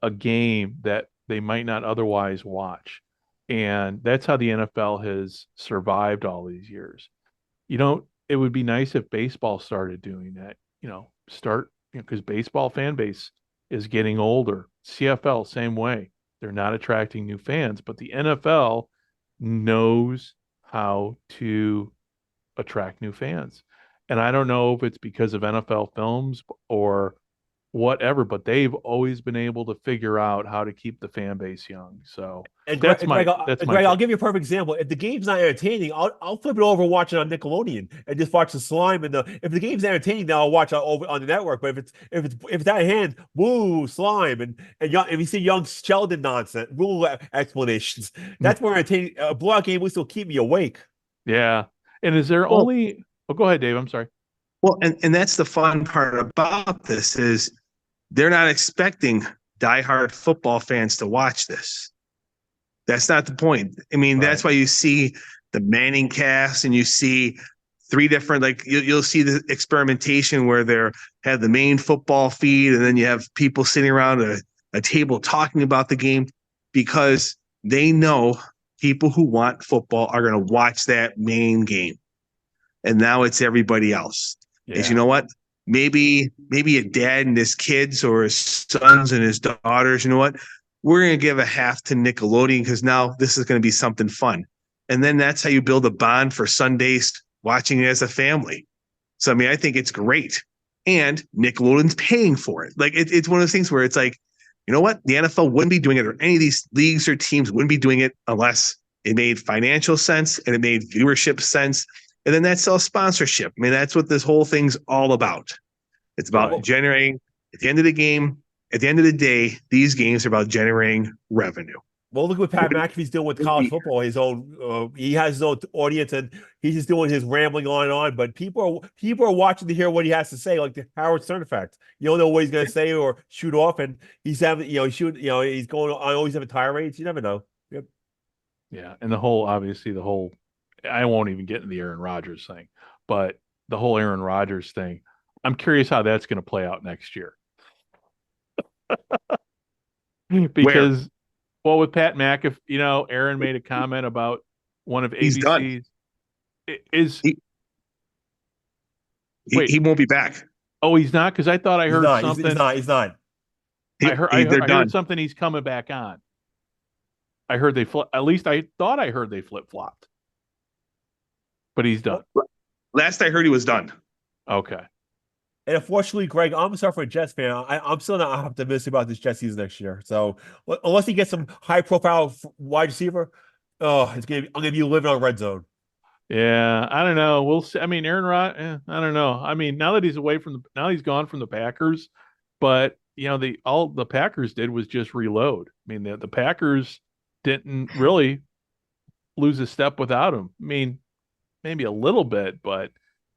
S2: a game that they might not otherwise watch. And that's how the NFL has survived all these years. It would be nice if baseball started doing that, because baseball fan base is getting older. CFL, same way. They're not attracting new fans, but the NFL knows how to attract new fans. And I don't know if it's because of NFL films or whatever, but they've always been able to figure out how to keep the fan base young. So
S6: Greg, I'll give you a perfect example. If the game's not entertaining, I'll flip it over and watch it on Nickelodeon and just watch the slime. If the game's entertaining, then I'll watch it over on the network. But if it's out of hand, woo, slime, and if you see young Sheldon nonsense, woo explanations, that's more entertaining. A blowout game will still keep me awake.
S2: Yeah. And is there only? Oh, go ahead, Dave. I'm sorry.
S7: Well, and that's the fun part about this is they're not expecting diehard football fans to watch this. That's not the point. I mean, That's why you see the Manning cast, and you see 3 different, like you'll see the experimentation where they have the main football feed, and then you have people sitting around a table talking about the game, because they know people who want football are going to watch that main game. And now it's everybody else. Yeah. Is, you know what? Maybe a dad and his kids, or his sons and his daughters, you know what? We're going to give a half to Nickelodeon, because now this is going to be something fun. And then that's how you build a bond for Sundays watching it as a family. So, I mean, I think it's great. And Nickelodeon's paying for it. Like, it's one of those things where it's like, you know what? The NFL wouldn't be doing it, or any of these leagues or teams wouldn't be doing it, unless it made financial sense and it made viewership sense. And then that sells sponsorship. I mean, that's what this whole thing's all about. It's about generating, at the end of the game, at the end of the day, these games are about generating revenue.
S6: Well, look what Pat McAfee's doing with college football. His own, he has his own audience, and he's just doing his rambling on and on. But people are watching to hear what he has to say, like the Howard Stern effect. You don't know what he's going to say or shoot off, and he's having, he's going on, always having tirades. You never know. Yep.
S2: Yeah, and the whole, I won't even get into the Aaron Rodgers thing, but the whole Aaron Rodgers thing, I'm curious how that's going to play out next year. Because, well, with Pat McAfee, Aaron made a comment about one of ABC's.
S7: He won't be back.
S2: Oh, he's not? Because I thought I heard something.
S6: He's not.
S2: I heard something he's coming back on. I heard at least I thought I heard they flip-flopped. But he's done.
S7: Last I heard, he was done.
S2: Okay.
S6: And unfortunately, Greg, I'm sorry for a Jets fan. I'm still not optimistic about this Jets season next year. So unless he gets some high-profile wide receiver, I'm gonna be living on red zone.
S2: Yeah, I don't know. We'll see. I mean, Aaron Rodgers. I don't know. I mean, now that he's he's gone from the Packers, but all the Packers did was just reload. I mean, the Packers didn't really lose a step without him. I mean, maybe a little bit, but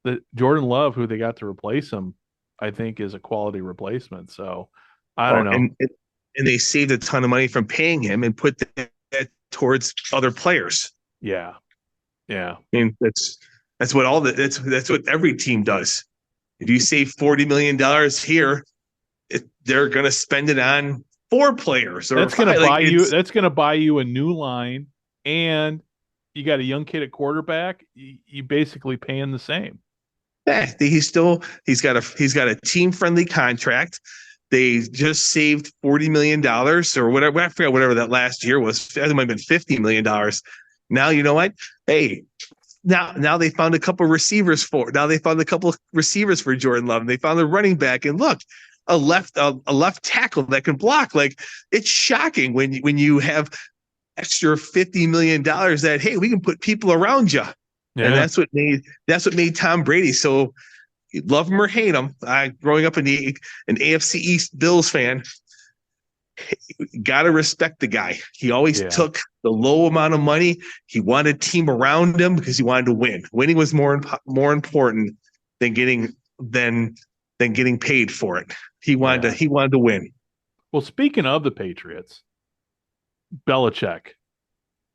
S2: the Jordan Love, who they got to replace him, I think is a quality replacement. So I don't know.
S7: And they saved a ton of money from paying him and put that towards other players.
S2: Yeah.
S7: I mean, that's what every team does. If you save $40 million here, they're going to spend it on 4 players. Or
S2: that's going to buy you. That's going to buy you a new line, and you got a young kid at quarterback. You basically paying the same.
S7: Yeah, he's got a team friendly contract. They just saved $40 million or whatever. I forgot whatever that last year was. It might have been $50 million. Now you know what? Hey, now they found a couple receivers for Jordan Love. And they found a running back, and look, a left tackle that can block. Like, it's shocking when you have extra $50 million that, hey, we can put people around you. Yeah. And that's what made Tom Brady. So love him or hate him. Growing up an AFC East Bills fan, got to respect the guy. He always took the low amount of money. He wanted a team around him because he wanted to win. Winning was more important than getting paid for it. He wanted to win.
S2: Well, speaking of the Patriots, Belichick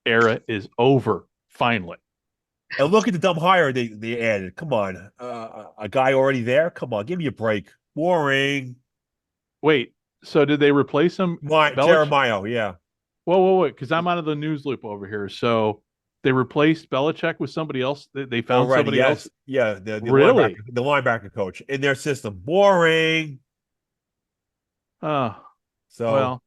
S2: era is over finally.
S6: And look at the dumb hire they added. Come on, a guy already there. Come on, give me a break. Boring.
S2: Wait, so did they replace him?
S6: Jeremiah, yeah.
S2: Whoa, because I'm out of the news loop over here. So they replaced Belichick with somebody else. They found somebody else.
S6: Yeah, the linebacker coach in their system. Boring.
S2: Well,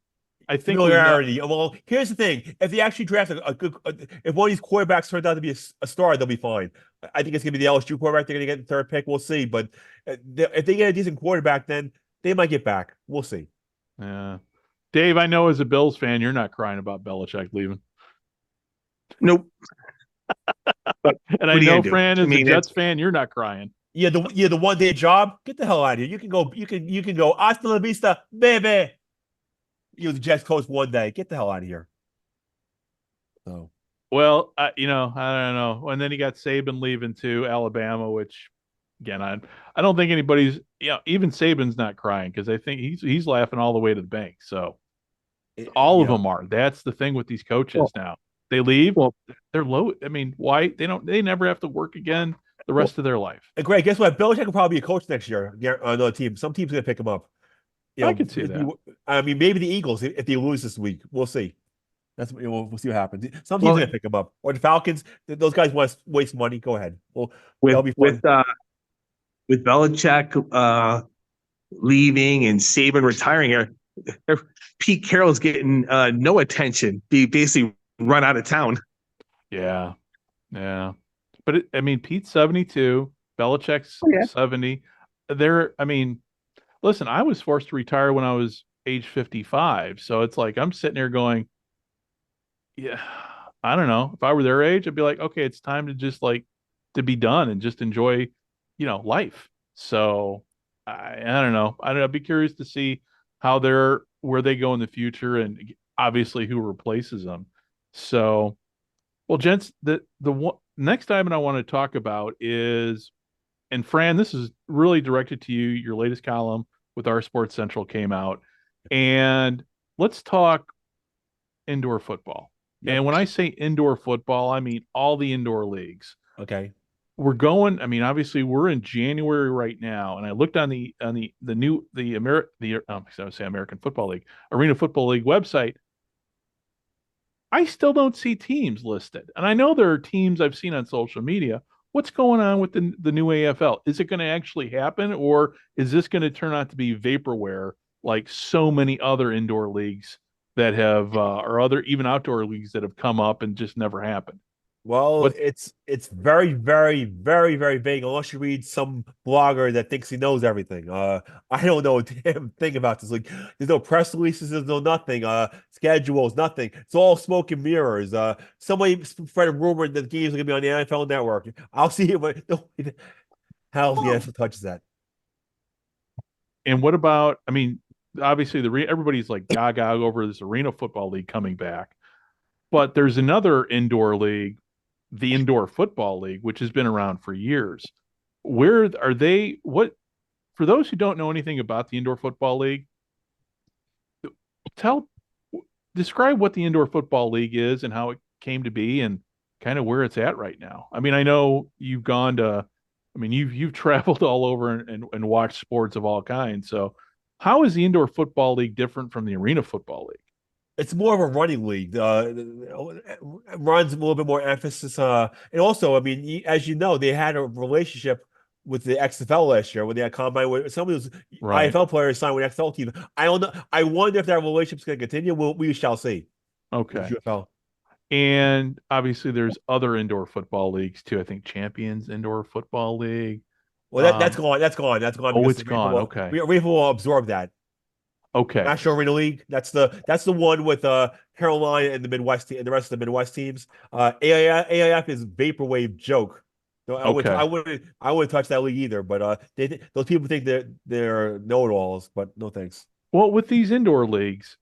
S2: I think
S6: familiarity. Well, here's the thing: if they actually draft a good, if one of these quarterbacks turns out to be a star, they'll be fine. I think it's going to be the LSU quarterback. They're going to get the 3rd pick. We'll see. But if they get a decent quarterback, then they might get back. We'll see.
S2: Yeah, Dave, I know as a Bills fan, you're not crying about Belichick leaving.
S7: Nope.
S2: And I know, Fran, as a Jets fan, you're not crying.
S6: Yeah, the 1 day job. Get the hell out of here. You can go. Hasta la vista, baby. The Jets coach 1 day. Get the hell out of here. So,
S2: well, I don't know. And then you got Saban leaving to Alabama, which, again, I don't think anybody's. Even Saban's not crying because I think he's laughing all the way to the bank. So, all of them are. That's the thing with these coaches now. They leave. Well, they're low. I mean, why they never have to work again the rest of their life.
S6: Greg, guess what? Belichick will probably be a coach next year on another team. Some team's gonna pick him up.
S2: I can see that.
S6: I mean, maybe the Eagles if they lose this week. We'll see. We'll see what happens. Some teams are gonna pick him up, or the Falcons. Those guys want to waste money. Go ahead. That'll be fun.
S7: With Belichick leaving and Saban retiring here, Pete Carroll's getting no attention. Be basically run out of town.
S2: Yeah. But Pete's 72, Belichick's 70. Listen, I was forced to retire when I was age 55. So it's like I'm sitting here going, yeah, I don't know. If I were their age, I'd be like, okay, it's time to just to be done and just enjoy, life. So I don't know. I'd be curious to see where they go in the future and obviously who replaces them. So, well, gents, the next item I want to talk about is, and Fran, this is really directed to you. Your latest column with Our Sports Central came out, and let's talk indoor football. Yep. And when I say indoor football, I mean all the indoor leagues.
S6: Okay.
S2: We're going. Obviously, we're in January right now, and I looked on the American Football League, Arena Football League website. I still don't see teams listed. And I know there are teams I've seen on social media. What's going on with the new AFL? Is it going to actually happen, or is this going to turn out to be vaporware like so many other indoor leagues that have, or other even outdoor leagues that have come up and just never happened?
S6: Well, it's very, very, very, very vague unless you read some blogger that thinks he knows everything. I don't know a damn thing about this. Like, there's no press releases, there's no nothing. Schedules, nothing. It's all smoke and mirrors. Somebody spread a rumor that the games are gonna be on the NFL Network. I'll see it, but hell, the NFL touches that.
S2: And what about? Obviously, everybody's like gaga over this Arena Football League coming back, but there's another indoor league, the Indoor Football League, which has been around for years. Where are they? What, for those who don't know anything about the Indoor Football League, tell describe what the Indoor Football League is and how it came to be and kind of where it's at right now. I mean, I know you've gone to, I mean, you've traveled all over and watched sports of all kinds. So, how is the Indoor Football League different from the Arena Football League?
S6: It's more of a running league. Runs a little bit more emphasis. And also, I mean, as you know, they had a relationship with the XFL last year when they had combine with some of those
S2: Right.
S6: IFL players signed with XFL team. I don't know. I wonder if that relationship's going to continue. We shall see.
S2: Okay.
S6: With UFL.
S2: And obviously, there's other indoor football leagues too. I think Champions Indoor Football League.
S6: Well, that's gone. That's gone. That's gone.
S2: Oh,
S6: because
S2: it's gone. Okay.
S6: Refa will absorb that.
S2: Okay.
S6: National Arena League. That's the one with Carolina and the Midwest and the rest of the Midwest teams. AIF is vaporwave joke. So I wouldn't touch that league either. But those people think they're know-it-alls, but no thanks.
S2: Well, with these indoor leagues,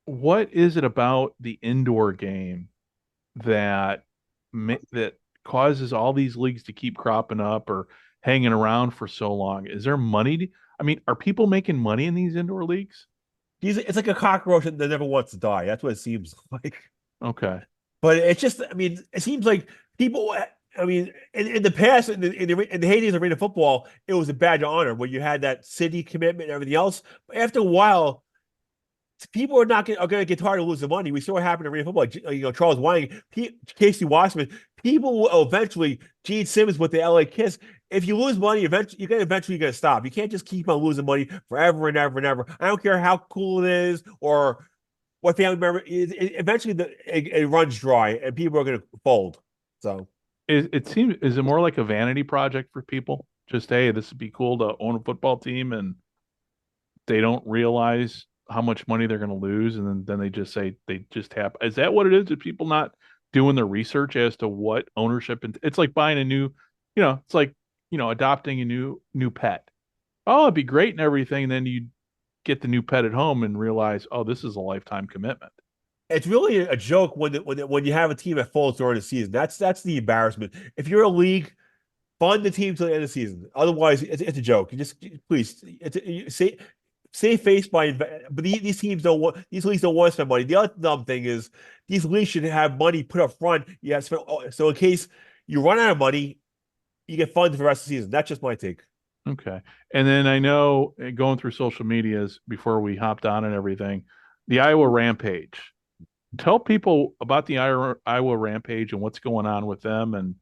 S2: what is it about the indoor game that that causes all these leagues to keep cropping up or hanging around for so long? Is there money? I mean, are people making money in these indoor leagues?
S6: It's like a cockroach that never wants to die. That's what it seems like.
S2: Okay.
S6: But it's just, I mean, it seems like people. I mean, in the past, in the heydays of arena football, it was a badge of honor when you had that city commitment and everything else. But after a while, people are going to get tired of losing money. We saw what happened in arena football. Charles Whiting, Casey Wasserman. People will eventually. Gene Simmons with the LA Kiss. If you lose money, eventually you're going to stop. You can't just keep on losing money forever and ever and ever. I don't care how cool it is or what family member. Eventually, it runs dry and people are going to fold. So.
S2: Is it more like a vanity project for people? Just, hey, this would be cool to own a football team, and they don't realize how much money they're going to lose, and then they just say they just have. Is that what it is? Are people not doing their research as to what ownership? And it's like buying a new, it's like adopting a new pet. Oh, it'd be great and everything. And then you get the new pet at home and realize, oh, this is a lifetime commitment.
S6: It's really a joke when you have a team that folds during the season. That's the embarrassment. If you're a league, fund the team till the end of the season. Otherwise, it's a joke. You just please save face by. But these teams don't want. These leagues don't want to spend money. The other dumb thing is these leagues should have money put up front. You have to spend, so in case you run out of money, you get funded for the rest of the season. That's just my take.
S2: Okay. And then I know going through social medias before we hopped on and everything, the Iowa Rampage. Tell people about the Iowa Rampage and what's going on with them. And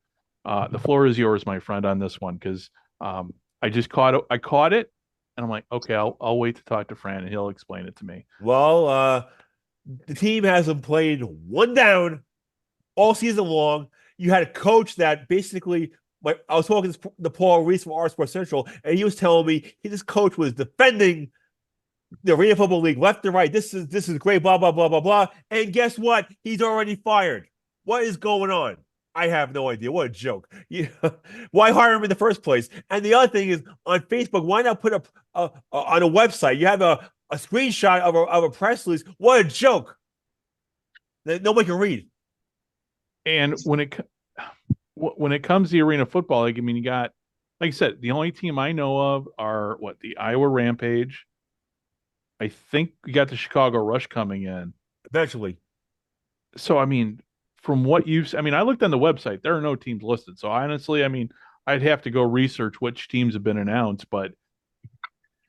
S2: the floor is yours, my friend, on this one, because I just caught it, and I'm like, okay, I'll wait to talk to Fran, and he'll explain it to me.
S6: Well, the team hasn't played one down all season long. You had a coach that basically, I was talking to Paul Reese from R Sports Central, and he was telling me this coach was defending the Arena Football League left and right. This is great, blah, blah, blah, blah, blah. And guess what? He's already fired. What is going on? I have no idea. What a joke. Why hire him in the first place? And the other thing is, on Facebook, why not put up on a website? You have a screenshot of a press release. What a joke. That nobody can read.
S2: And when it comes to the Arena Football League, I mean, you got, like I said, the only team I know of are the Iowa Rampage. I think we got the Chicago Rush coming in
S6: eventually.
S2: So, I mean, from what I looked on the website, there are no teams listed. So honestly, I mean, I'd have to go research which teams have been announced, but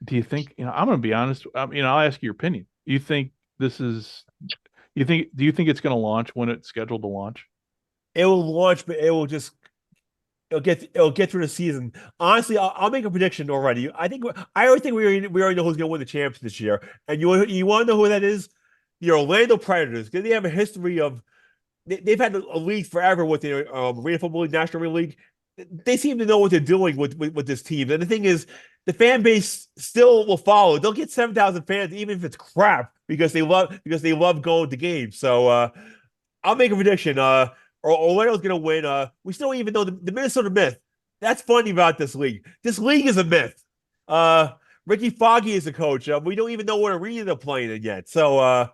S2: do you think, I'm going to be honest, I'll ask you your opinion. Do you think it's going to launch when it's scheduled to launch?
S6: It will launch, but it'll get through the season. Honestly, I'll make a prediction already. I already think we already know who's going to win the championship this year. And you want to know who that is? The Orlando Predators. Because they have a history of they've had a league forever with the Arena Football League, National Arena League. They seem to know what they're doing with this team. And the thing is, the fan base still will follow. They'll get 7,000 fans, even if it's crap, because they love going to games. So I'll make a prediction. Orlando's going to win. We still don't even know the Minnesota Myth. That's funny about this league. This league is a myth. Ricky Foggy is the coach. We don't even know what arena they're playing in yet. So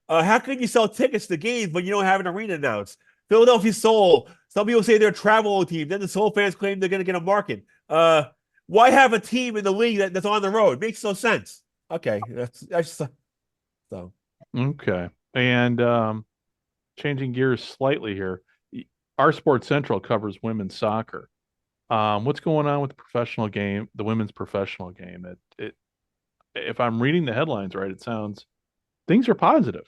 S6: how can you sell tickets to games when you don't have an arena announced? Philadelphia Soul. Some people say they're a travel team. Then the Soul fans claim they're going to get a market. Why have a team in the league that's on the road? Makes no sense. Okay, that's so.
S2: Okay. And changing gears slightly here, our Sports Central covers women's soccer. What's going on with the professional game, the women's professional game? If I'm reading the headlines right, it sounds things are positive.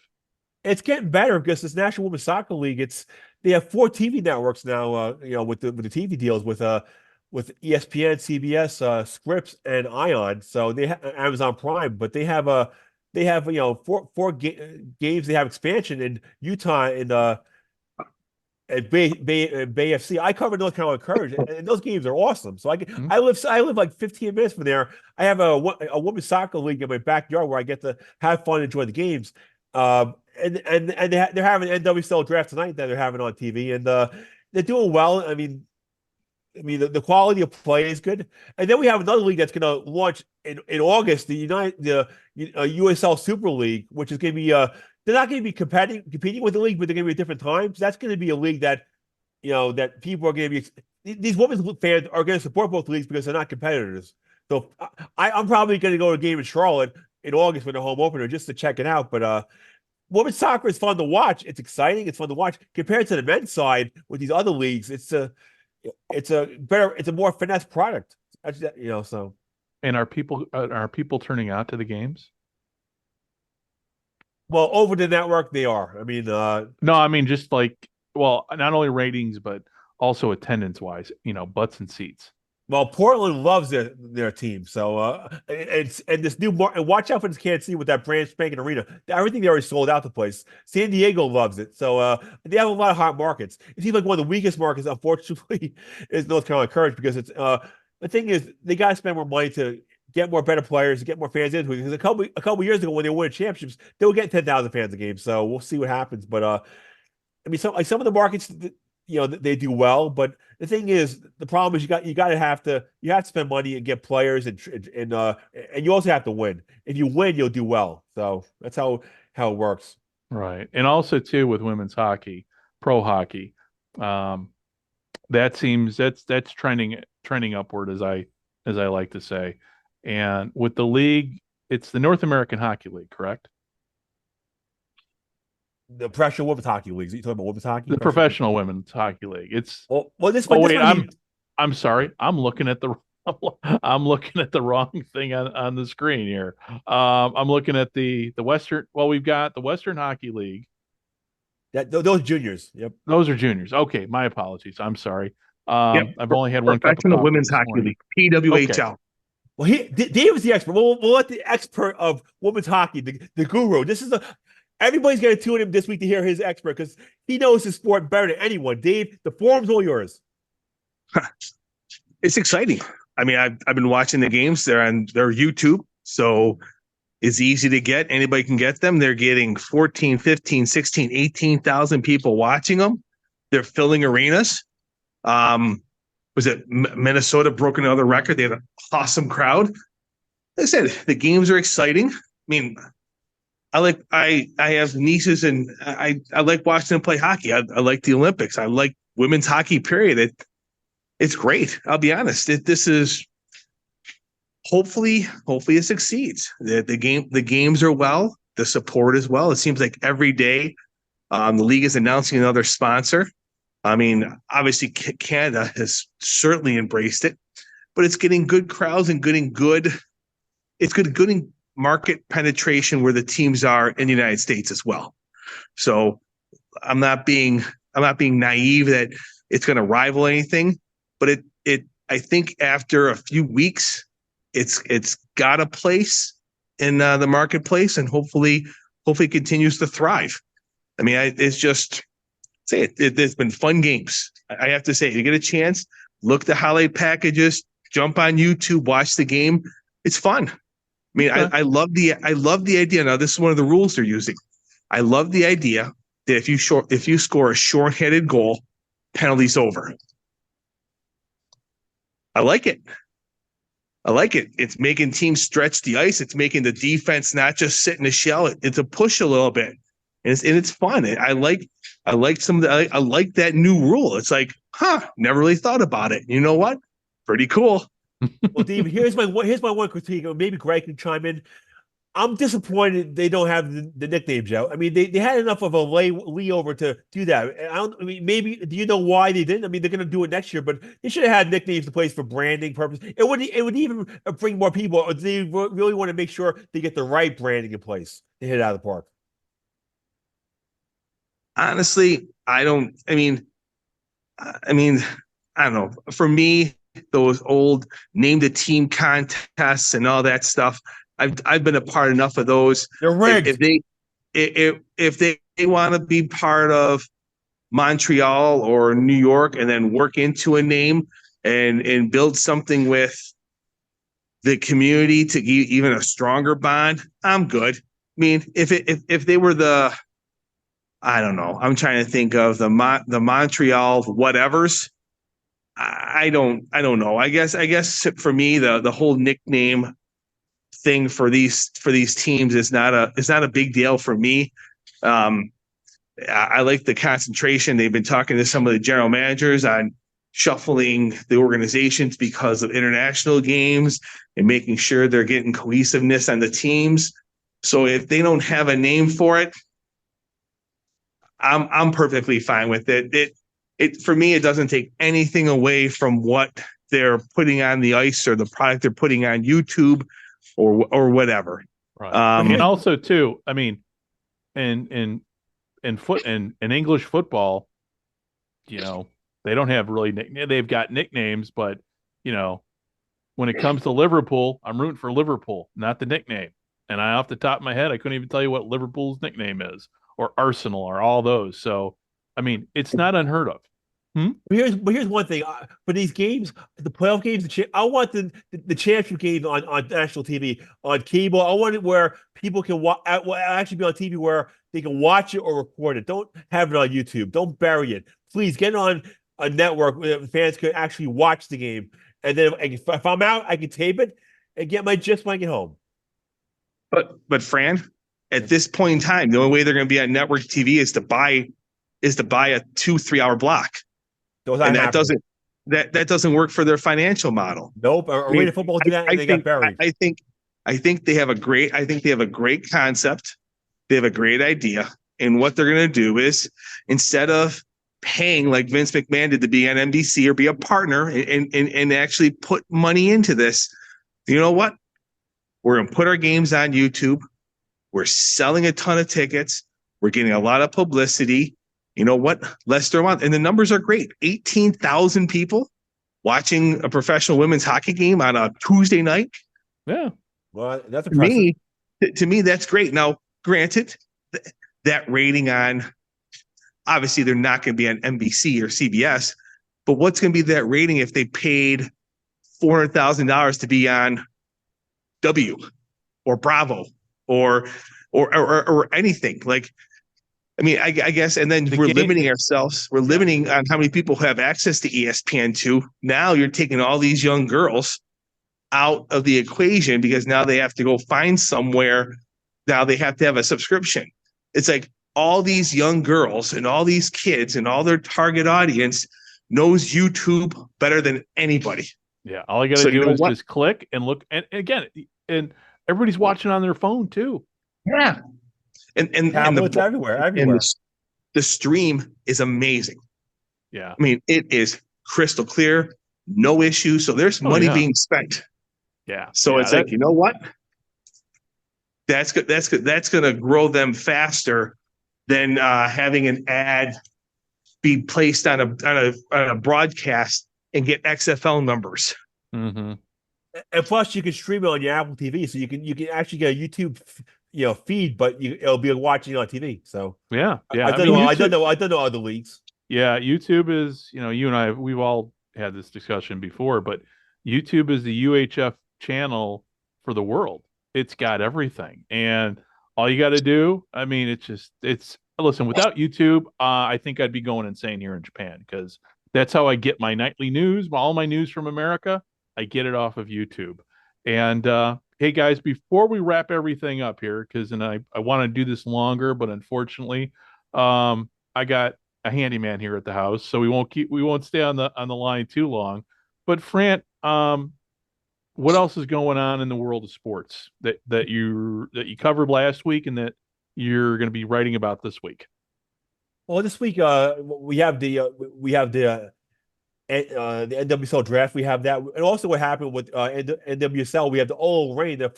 S6: It's getting better because this National Women's Soccer League, they have 4 TV networks now. With the TV deals with ESPN, CBS, Scripps, and Ion. So they have Amazon Prime, but they have games. They have expansion in Utah and at Bay FC. I cover North Carolina Courage, and those games are awesome. So I live like 15 minutes from there. I have a women's soccer league in my backyard where I get to have fun and enjoy the games. And they're having an NWSL draft tonight that they're having on TV, and they're doing well. The quality of play is good. And then we have another league that's going to launch in August, the USL Super League, which is going to be they're not going to be competing with the league, but they're going to be at different times. That's going to be a league that that people are going to be. These women's fans are going to support both leagues because they're not competitors. So I'm probably going to go to a game in Charlotte in August for the home opener just to check it out. But women's soccer is fun to watch. It's exciting. It's fun to watch compared to the men's side with these other leagues. It's a more finesse product. So.
S2: And are people turning out to the games?
S6: Well, over the network, they are.
S2: No, I mean just not only ratings but also attendance wise, butts and seats.
S6: Well, Portland loves their team, so and this new and watch out for this Kansas City with that brand spanking arena. Everything they already sold out the place. San Diego loves it, so they have a lot of hot markets. It seems like one of the weakest markets, unfortunately, is North Carolina Courage because it's the thing is they got to spend more money to get more better players, to get more fans into it. Because a couple years ago when they won championships, they were getting 10,000 fans a game. So we'll see what happens. But some of the markets, they do well. But the thing is, the problem is you have to spend money and get players and you also have to win. If you win, you'll do well. So that's how it works.
S2: Right, and also too with women's hockey, pro hockey, that's trending upward as I like to say. And with the league, it's the North American Hockey League, correct?
S6: The professional women's hockey leagues. Are you talking about women's hockey?
S2: The professional women's hockey league. It's I'm sorry. I'm looking at the wrong thing on the screen here. I'm looking at the Western. Well, we've got the Western Hockey League.
S6: Those juniors. Yep.
S2: Those are juniors. Okay, my apologies. I'm sorry.
S7: Yep.
S2: I've only had one cup of
S7: Professional
S2: coffee
S7: Women's
S2: this
S7: Hockey
S2: morning.
S7: League, PWHL.
S6: Okay. Well, Dave was the expert. We'll let the expert of women's hockey, the guru. Everybody's going to tune in this week to hear his expert because he knows his sport better than anyone. Dave, the forum's all yours.
S7: It's exciting. I've been watching the games. They're on their YouTube, so it's easy to get. Anybody can get them. They're getting 14, 15, 16, 18,000 people watching them. They're filling arenas. Was it Minnesota broke another record? They had an awesome crowd. Like I said, the games are exciting. I have nieces and I like watching them play hockey. I like the Olympics. I like women's hockey, period. It's great. I'll be honest. This is hopefully it succeeds. The games are well, the support as well. It seems like every day the league is announcing another sponsor. Obviously Canada has certainly embraced it, but it's getting good crowds and getting good market penetration where the teams are in the United States as well. So I'm not being naive that it's going to rival anything, but I think after a few weeks, it's got a place in the marketplace and hopefully continues to thrive. It's been fun games. I have to say, if you get a chance, look the highlight packages, jump on YouTube, watch the game. It's fun. I love the idea. Now, this is one of the rules they're using. I love the idea that if you score a shorthanded goal, penalty's over. I like it. It's making teams stretch the ice. It's making the defense not just sit in a shell. It's a push a little bit, and it's fun. I like that new rule. It's like, never really thought about it. You know what? Pretty cool.
S6: Well, David, here's my one critique. Or maybe Greg can chime in. I'm disappointed they don't have the nicknames out. I mean, they had enough of a layover to do that. I mean, maybe do you know why they didn't? I mean, they're going to do it next year, but they should have had nicknames in place for branding purposes. It would even bring more people. Or they really want to make sure they get the right branding in place to hit it out of the park.
S7: Honestly, I don't. I don't know. For me, those old name the team contests and all that stuff, I've been a part enough of those.
S6: They're rigged.
S7: If they want to be part of Montreal or New York and then work into a name and build something with the community to even a stronger bond, I'm good. I mean, if they were the, I don't know, I'm trying to think of the Montreal whatevers. I don't know. I guess for me the whole nickname thing for these teams is not a big deal for me. I like the concentration. They've been talking to some of the general managers on shuffling the organizations because of international games and making sure they're getting cohesiveness on the teams. So if they don't have a name for it, I'm perfectly fine with it. It for me, it doesn't take anything away from what they're putting on the ice or the product they're putting on YouTube or whatever.
S2: Right. And also too, I mean, in English football, they don't have really they've got nicknames, but when it comes to Liverpool, I'm rooting for Liverpool, not the nickname. And off the top of my head, I couldn't even tell you what Liverpool's nickname is, or Arsenal, or all those. So, I mean, it's not unheard of.
S6: Here's one thing for these games, the playoff games. I want the championship games on national TV, on cable. I want it where people can actually be on TV where they can watch it or record it. Don't have it on YouTube. Don't bury it. Please get it on a network where fans can actually watch the game. And then if I'm out, I can tape it and get my gist when I get home.
S7: But Fran, at this point in time, the only way they're going to be on network TV is to buy a 2-3 hour block. And that doesn't work for their financial model.
S6: Nope. Arena football do that, and they got buried.
S7: I think they have a great concept. They have a great idea, and what they're going to do is, instead of paying like Vince McMahon did to be on NBC or be a partner and actually put money into this, you know what? We're going to put our games on YouTube. We're selling a ton of tickets. We're getting a lot of publicity. You know what? Let's throw on. And the numbers are great. 18,000 people watching a professional women's hockey game on a Tuesday night.
S2: Yeah.
S6: Well, that's impressive.
S7: To me, that's great. Now, granted, that rating on, obviously, they're not going to be on NBC or CBS, but what's going to be that rating if they paid $400,000 to be on W or Bravo or anything? Like, I mean, I guess, and then we're limiting ourselves. We're limiting on how many people have access to ESPN2. Now you're taking all these young girls out of the equation because now they have to go find somewhere. Now they have to have a subscription. It's like all these young girls and all these kids and all their target audience knows YouTube better than anybody.
S2: Yeah. All you got to do is just click and look. And again, and everybody's watching on their phone too.
S7: Yeah. And
S6: tablets everywhere.
S7: And the stream is amazing.
S2: Yeah.
S7: I mean, it is crystal clear, no issue. So there's money being spent.
S2: Yeah.
S7: So it's like, you know what? That's good. That's good. That's going to grow them faster than having an ad be placed on a broadcast and get XFL numbers.
S2: Mm-hmm.
S6: And plus, you can stream it on your Apple TV, so you can actually get a YouTube feed, but it'll be watching on TV. So
S2: yeah.
S6: I don't know other leagues.
S2: Yeah, YouTube is, you and I, we've all had this discussion before, but YouTube is the UHF channel for the world. It's got everything, and all you got to do, I mean, listen, without YouTube, I think I'd be going insane here in Japan, because that's how I get my nightly news, all my news from America. I get it off of YouTube. And hey guys, before we wrap everything up here, because I want to do this longer, but unfortunately, I got a handyman here at the house, so we won't stay on the line too long. But Fran, what else is going on in the world of sports that you covered last week and that you're going to be writing about this week?
S6: Well, this week the NWSL draft. We have that, and also what happened with NWSL. We have the Old Reign that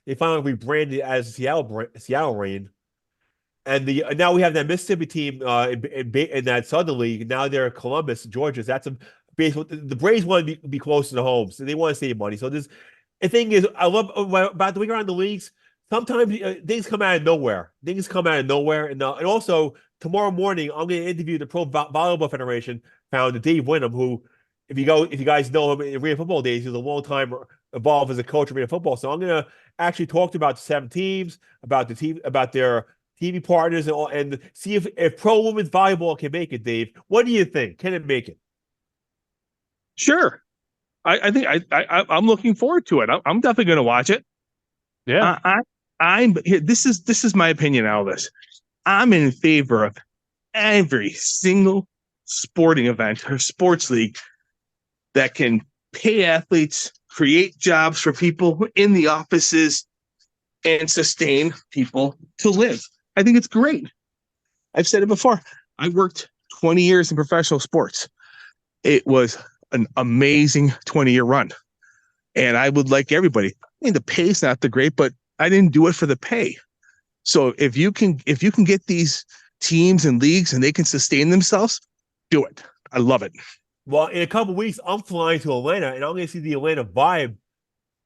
S6: they finally rebranded as Seattle Reign, and now we have that Mississippi team in that Southern League. Now they're Columbus, Georgia. So that's a baseball. The Braves want to be close to the home, so they want to save money. So the thing is, I love about the week around the leagues. Sometimes things come out of nowhere. And also tomorrow morning I'm going to interview the Pro Volleyball Federation founder Dave Wyndham, who, if you guys know him in Arena Football days, he was a long time involved as a coach of Arena Football. So I'm going to actually talk about the 7 teams, about their TV partners, and see if pro women's volleyball can make it. Dave, what do you think? Can it make it?
S7: Sure. I think I'm looking forward to it. I'm definitely going to watch it.
S2: Yeah.
S7: I'm here. This is my opinion on all this. I'm in favor of every single sporting event or sports league that can pay athletes, create jobs for people in the offices, and sustain people to live. I think it's great. I've said it before. I worked 20 years in professional sports. It was an amazing 20-year run. And I would like everybody. I mean, the pay's not the great, but I didn't do it for the pay. So if you can get these teams and leagues and they can sustain themselves, do it. I love it.
S6: Well, in a couple of weeks, I'm flying to Atlanta, and I'm going to see the Atlanta Vibe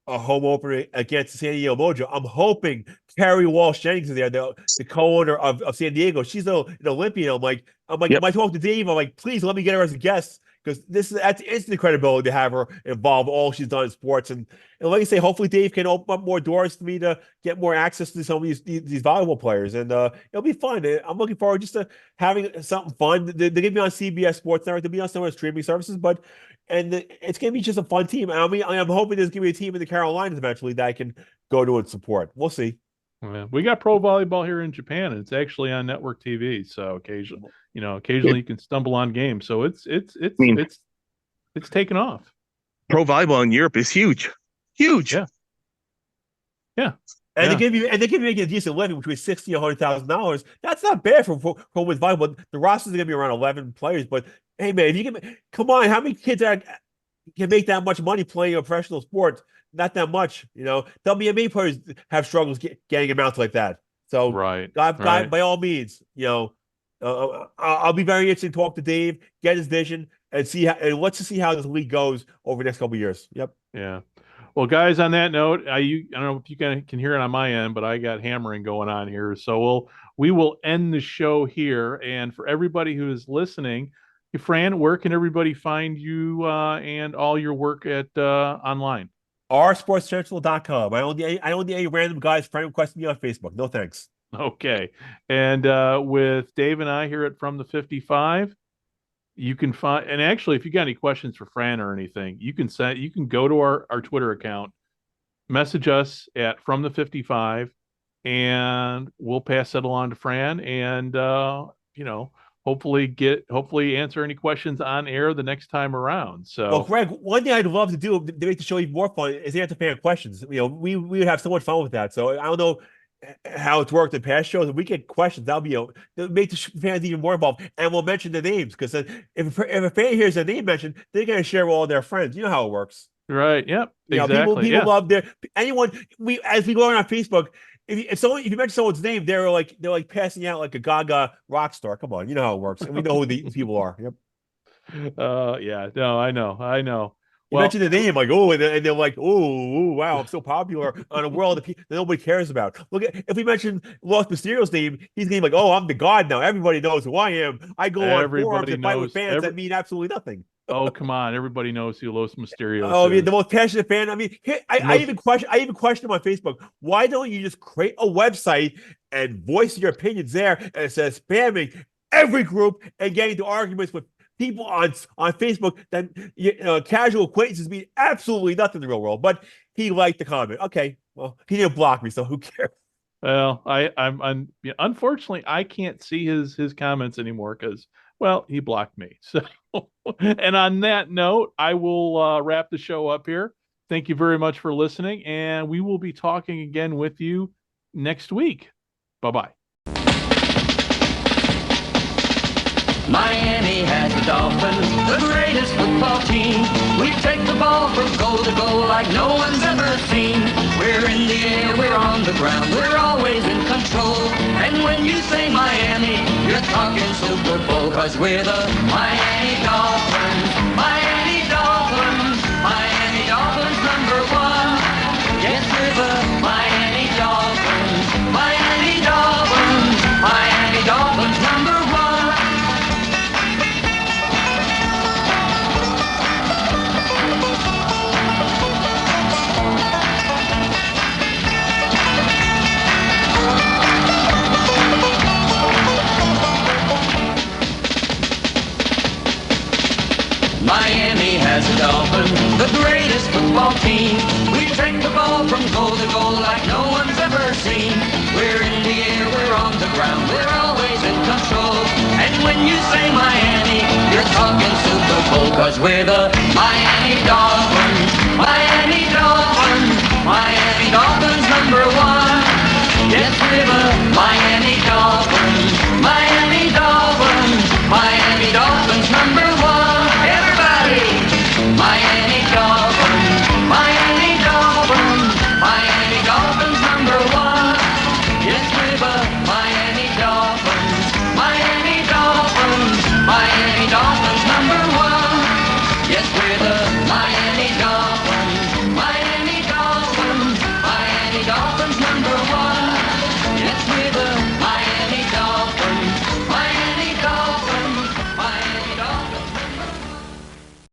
S6: home opener against the San Diego Mojo. I'm hoping Carrie Walsh Jennings is there, the co-owner of San Diego. She's an Olympian. I'm like,
S7: Yep.
S6: When I talk to Dave, I'm like, please let me get her as a guest, because that's instant credibility to have her involved all she's done in sports. And like I say, hopefully Dave can open up more doors for me to get more access to some of these volleyball players, and it'll be fun. I'm looking forward just to having something fun. They're going to be on CBS Sports Network. They'll be on some of the streaming services, and it's going to be just a fun team. I mean, I'm hoping there's going to be a team in the Carolinas eventually that I can go to and support. We'll see.
S2: Yeah. We got pro volleyball here in Japan, and it's actually on network TV. So occasionally you can stumble on games. So it's taken off.
S7: Pro volleyball in Europe is huge.
S2: Yeah.
S6: And they give you making a decent living between $60,000 and $100,000. That's not bad for women's volleyball. The roster is gonna be around 11 players. But hey, man, if you can, come on, how many kids can make that much money playing a professional sport? Not that much, WNBA players have struggles getting amounts like that. So
S2: right.
S6: By all means, I'll be very interested to talk to Dave, get his vision, and let's see how this league goes over the next couple of years. Yep.
S2: Yeah. Well, guys, on that note, I don't know if you can hear it on my end, but I got hammering going on here. So we will end the show here. And for everybody who is listening, Fran, where can everybody find you and all your work at online?
S6: rsportscentral.com. I don't need any random guys friend requesting me on Facebook. No thanks.
S2: Okay. And with Dave and I here at From the 55, you can find, and actually, if you got any questions for Fran or anything, you can go to our Twitter account, message us at From the 55, and we'll pass that along to Fran, and hopefully answer any questions on air the next time around. So,
S6: well, Greg, one thing I'd love to do to make the show even more fun is answer fan questions. We would have so much fun with that. So I don't know how it's worked in past shows. If we get questions, that'll make the fans even more involved, and we'll mention the names, because if a fan hears their name mentioned, they're going to share with all their friends. You know how it works,
S2: right? Yep, exactly.
S6: People love as we go on Facebook. If you mention someone's name, they're like passing out like a Gaga rock star. Come on, you know how it works, and we know who these people are. Yep.
S2: Yeah. No, I know.
S6: You mentioned the name, like, oh, and they're like, oh, wow, I'm so popular on a world that nobody cares about. Look, if we mention Los Mysterio's name, he's going to be like, oh, I'm the god now. Everybody knows who I am. I go on forums and fight with fans that mean absolutely nothing.
S2: Oh, come on. Everybody knows who Los Mysterios
S6: is. I mean, the most passionate fan. I mean, I even question him on Facebook. Why don't you just create a website and voice your opinions there? And it says spamming every group and getting into arguments with people on Facebook that casual acquaintances mean absolutely nothing in the real world. But he liked the comment. Okay, well, he didn't block me, so who cares?
S2: Well, I'm unfortunately I can't see his comments anymore because, well, he blocked me. So, and on that note, I will wrap the show up here. Thank you very much for listening, and we will be talking again with you next week. Bye-bye.
S8: Miami has the Dolphins, the greatest football team. We take the ball from goal to goal like no one's ever seen. We're in the air, we're on the ground, we're always in control. And when you say Miami, you're talking Super Bowl, 'cause we're the Miami Dolphins. Miami Dolphins, Miami Dolphins #1. Yes, we're the Miami Dolphins. Miami Dolphins, Miami Dolphins #1. Miami has the Dolphins, the greatest football team. We take the ball from goal to goal like no one's ever seen. We're in the air, we're on the ground, we're always in control. And when you say Miami, you're talking Super Bowl, 'cause we're the Miami Dolphins.